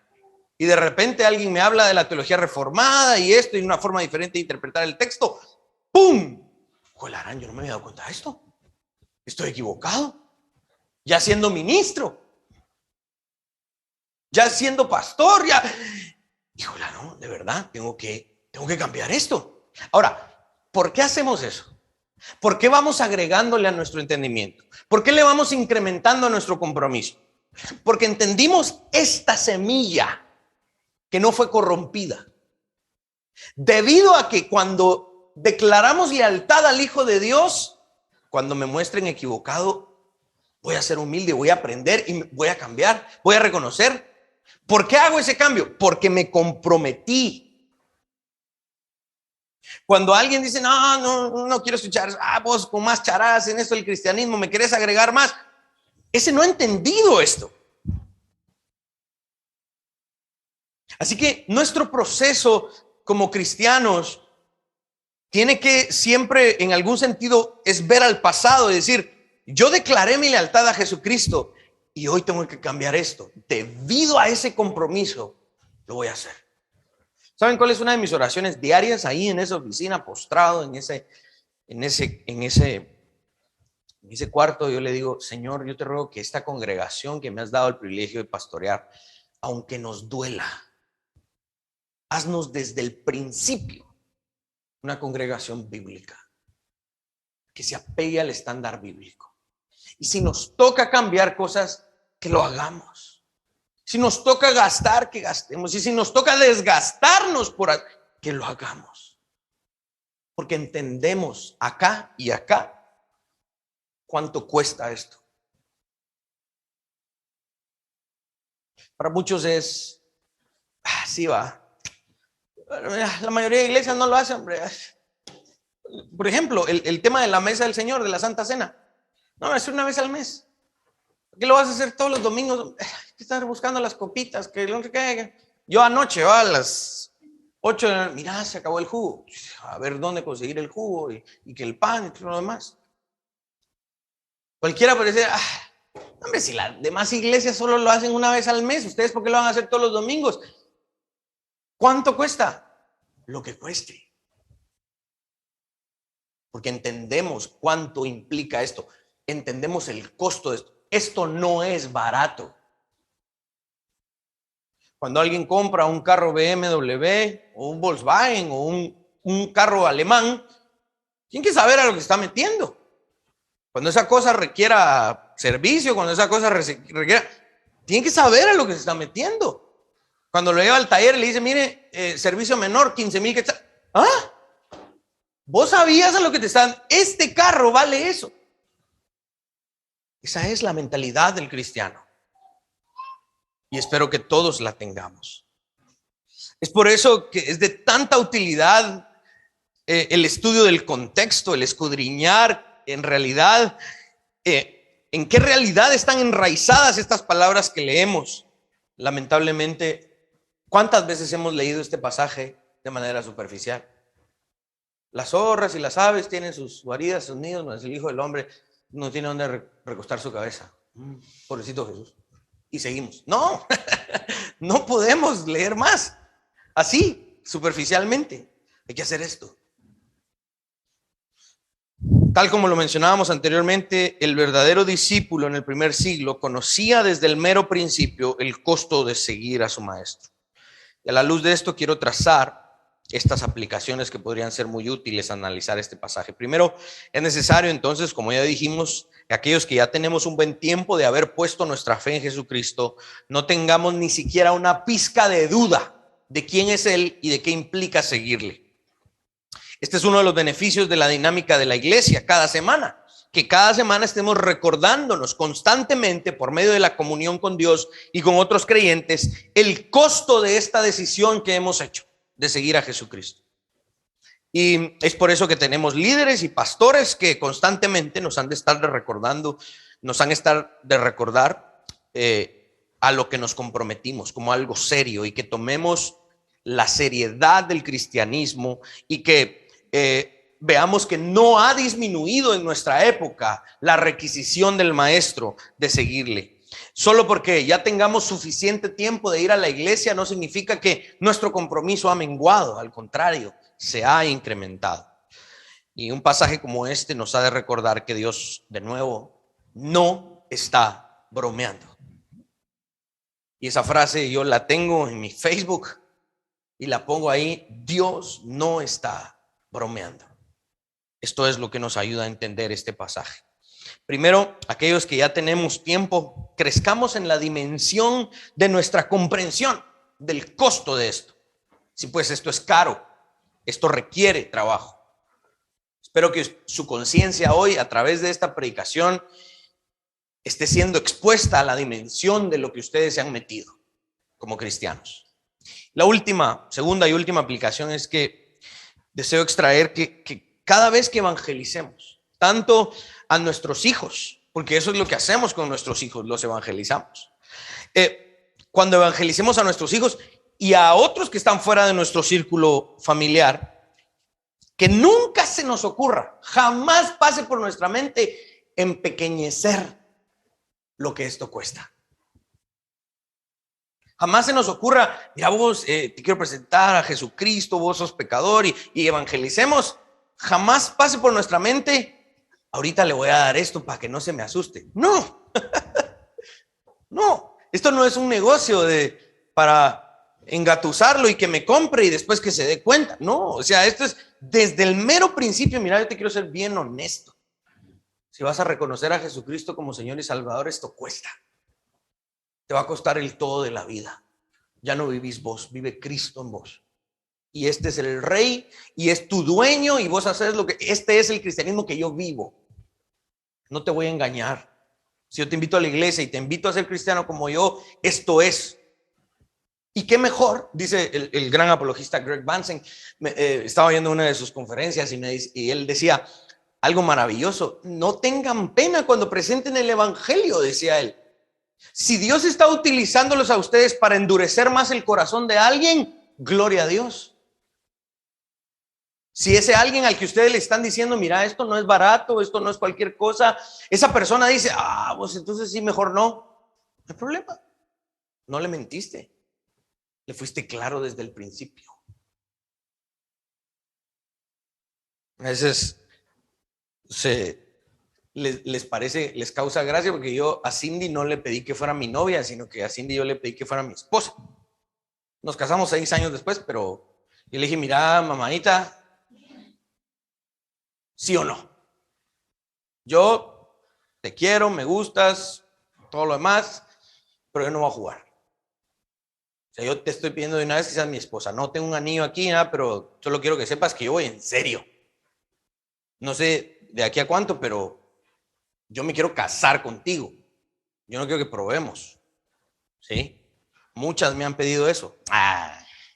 Y de repente alguien me habla de la teología reformada y esto y una forma diferente de interpretar el texto. ¡Pum! Jolarán, yo no me había dado cuenta de esto. Estoy equivocado. Ya siendo ministro. Ya siendo pastor. Ya. Híjole, no, de verdad, tengo que cambiar esto. Ahora, ¿por qué hacemos eso? ¿Por qué vamos agregándole a nuestro entendimiento? ¿Por qué le vamos incrementando a nuestro compromiso? Porque entendimos esta semilla que no fue corrompida. Debido a que cuando declaramos lealtad al Hijo de Dios, cuando me muestren equivocado, voy a ser humilde, voy a aprender y voy a cambiar, voy a reconocer. ¿Por qué hago ese cambio? Porque me comprometí. Cuando alguien dice, no quiero escuchar, vos con más charadas en esto del cristianismo, me querés agregar más. Ese no ha entendido esto. Así que nuestro proceso como cristianos tiene que siempre, en algún sentido, es ver al pasado y decir, yo declaré mi lealtad a Jesucristo y hoy tengo que cambiar esto. Debido a ese compromiso, lo voy a hacer. ¿Saben cuál es una de mis oraciones diarias ahí en esa oficina, postrado en ese cuarto? Yo le digo, Señor, yo te ruego que esta congregación que me has dado el privilegio de pastorear, aunque nos duela, haznos desde el principio una congregación bíblica que se apegue al estándar bíblico. Y si nos toca cambiar cosas, que lo hagamos. Si nos toca gastar, que gastemos. Y si nos toca desgastarnos que lo hagamos. Porque entendemos acá y acá cuánto cuesta esto. Para muchos es, sí va. La mayoría de iglesias no lo hacen, hombre. Por ejemplo, el tema de la mesa del Señor, de la Santa Cena. No, es una vez al mes. ¿Qué lo vas a hacer todos los domingos? Hay que estar buscando las copitas. Yo anoche, a las 8 de la noche, mira, se acabó el jugo. A ver dónde conseguir el jugo y que el pan y todo lo demás. Cualquiera puede decir, hombre, si las demás iglesias solo lo hacen una vez al mes, ¿ustedes por qué lo van a hacer todos los domingos? ¿Cuánto cuesta? Lo que cueste. Porque entendemos cuánto implica esto. Entendemos el costo de esto. Esto no es barato. Cuando alguien compra un carro BMW o un Volkswagen o un carro alemán, tiene que saber a lo que está metiendo. Cuando esa cosa requiera servicio, cuando esa cosa requiera, tiene que saber a lo que se está metiendo. Cuando lo lleva al taller le dice, mire, servicio menor, 15,000 quetzales. Vos sabías a lo que te están. Este carro vale eso. Esa es la mentalidad del cristiano. Y espero que todos la tengamos. Es por eso que es de tanta utilidad el estudio del contexto, el escudriñar en realidad, en qué realidad están enraizadas estas palabras que leemos. Lamentablemente, ¿cuántas veces hemos leído este pasaje de manera superficial? Las zorras y las aves tienen sus guaridas, sus nidos, mas el Hijo del Hombre no tiene donde recostar su cabeza. Pobrecito Jesús. Y seguimos. No, no podemos leer más así, superficialmente. Hay que hacer esto. Tal como lo mencionábamos anteriormente, el verdadero discípulo en el primer siglo conocía desde el mero principio el costo de seguir a su maestro. Y a la luz de esto quiero trazar estas aplicaciones que podrían ser muy útiles a analizar este pasaje. Primero, es necesario entonces, como ya dijimos, que aquellos que ya tenemos un buen tiempo de haber puesto nuestra fe en Jesucristo, no tengamos ni siquiera una pizca de duda de quién es Él y de qué implica seguirle. Este es uno de los beneficios de la dinámica de la iglesia cada semana, que cada semana estemos recordándonos constantemente por medio de la comunión con Dios y con otros creyentes el costo de esta decisión que hemos hecho de seguir a Jesucristo. Y es por eso que tenemos líderes y pastores que constantemente nos han de estar recordando, nos han de estar de recordar a lo que nos comprometimos como algo serio, y que tomemos la seriedad del cristianismo y que veamos que no ha disminuido en nuestra época la requisición del maestro de seguirle. Solo porque ya tengamos suficiente tiempo de ir a la iglesia no significa que nuestro compromiso ha menguado, al contrario, se ha incrementado. Y un pasaje como este nos ha de recordar que Dios, de nuevo, no está bromeando. Y esa frase yo la tengo en mi Facebook y la pongo ahí: Dios no está bromeando. Esto es lo que nos ayuda a entender este pasaje. Primero, aquellos que ya tenemos tiempo, crezcamos en la dimensión de nuestra comprensión del costo de esto. Si pues esto es caro, esto requiere trabajo. Espero que su conciencia hoy, a través de esta predicación, esté siendo expuesta a la dimensión de lo que ustedes se han metido como cristianos. La segunda y última aplicación es que deseo extraer que cada vez que evangelicemos, tanto a nuestros hijos, porque eso es lo que hacemos con nuestros hijos, los evangelizamos. Cuando evangelicemos a nuestros hijos y a otros que están fuera de nuestro círculo familiar, que nunca se nos ocurra, jamás pase por nuestra mente empequeñecer lo que esto cuesta. Jamás se nos ocurra: mira vos, te quiero presentar a Jesucristo, vos sos pecador y evangelicemos. Jamás pase por nuestra mente: ahorita le voy a dar esto para que no se me asuste. No, no, esto no es un negocio para engatusarlo y que me compre y después que se dé cuenta. No, o sea, esto es desde el mero principio. Mira, yo te quiero ser bien honesto. Si vas a reconocer a Jesucristo como Señor y Salvador, esto cuesta. Te va a costar el todo de la vida. Ya no vivís vos, vive Cristo en vos. Y este es el Rey y es tu dueño y vos haces lo que... Este es el cristianismo que yo vivo. No te voy a engañar. Si yo te invito a la iglesia y te invito a ser cristiano como yo, esto es. Y qué mejor, dice el gran apologista Greg Bansen. Estaba viendo una de sus conferencias y él decía algo maravilloso: no tengan pena cuando presenten el evangelio, decía él. Si Dios está utilizándolos a ustedes para endurecer más el corazón de alguien, gloria a Dios. Si ese alguien al que ustedes le están diciendo: mira, esto no es barato, esto no es cualquier cosa, esa persona dice: pues entonces sí, mejor no. No hay problema. No le mentiste. Le fuiste claro desde el principio. A veces les parece, les causa gracia porque yo a Cindy no le pedí que fuera mi novia, sino que a Cindy yo le pedí que fuera mi esposa. Nos casamos 6 años después, pero yo le dije: mira, mamanita, ¿sí o no? Yo te quiero, me gustas, todo lo demás, pero yo no voy a jugar. O sea, yo te estoy pidiendo de una vez que seas mi esposa. No tengo un anillo aquí, nada, pero solo quiero que sepas que yo voy en serio. No sé de aquí a cuánto, pero yo me quiero casar contigo. Yo no quiero que probemos. ¿Sí? Muchas me han pedido eso.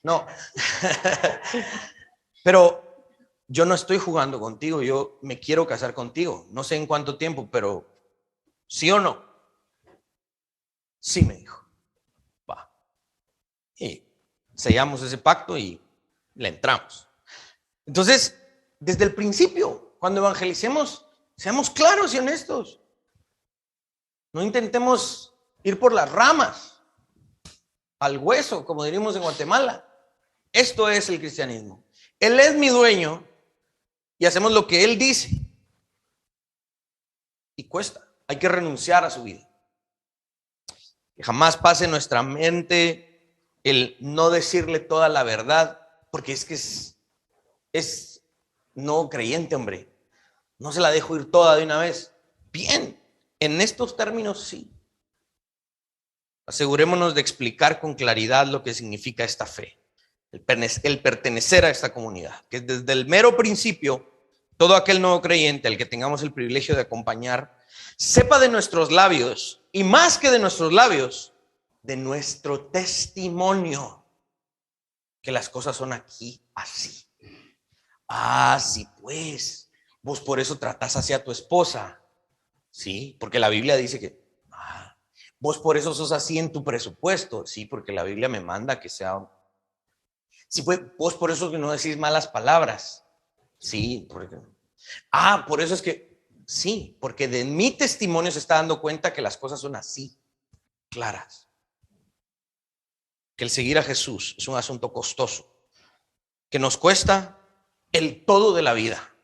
No. Pero yo no estoy jugando contigo, yo me quiero casar contigo. No sé en cuánto tiempo, pero ¿sí o no? Sí, me dijo. Va. Y sellamos ese pacto y le entramos. Entonces, desde el principio, cuando evangelicemos, seamos claros y honestos. No intentemos ir por las ramas, al hueso, como diríamos en Guatemala. Esto es el cristianismo. Él es mi dueño y hacemos lo que Él dice. Y cuesta. Hay que renunciar a su vida. Que jamás pase en nuestra mente el no decirle toda la verdad, porque es que es no creyente, hombre. No se la dejo ir toda de una vez. Bien, en estos términos sí. Asegurémonos de explicar con claridad lo que significa esta fe, el pertenecer a esta comunidad, que desde el mero principio, todo aquel nuevo creyente al que tengamos el privilegio de acompañar, sepa de nuestros labios, y más que de nuestros labios, de nuestro testimonio, que las cosas son aquí así. Ah, sí, pues, vos por eso tratás así a tu esposa, sí, porque la Biblia dice que vos por eso sos así en tu presupuesto, sí, porque la Biblia me manda que sea. Sí, pues, vos por eso que no decís malas palabras, sí, porque. Por eso es que, sí, porque de mi testimonio se está dando cuenta que las cosas son así, claras. Que el seguir a Jesús es un asunto costoso, que nos cuesta el todo de la vida,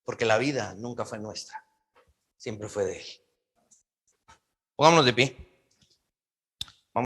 porque la vida nunca fue nuestra, siempre fue de Él. Pongámonos de pie.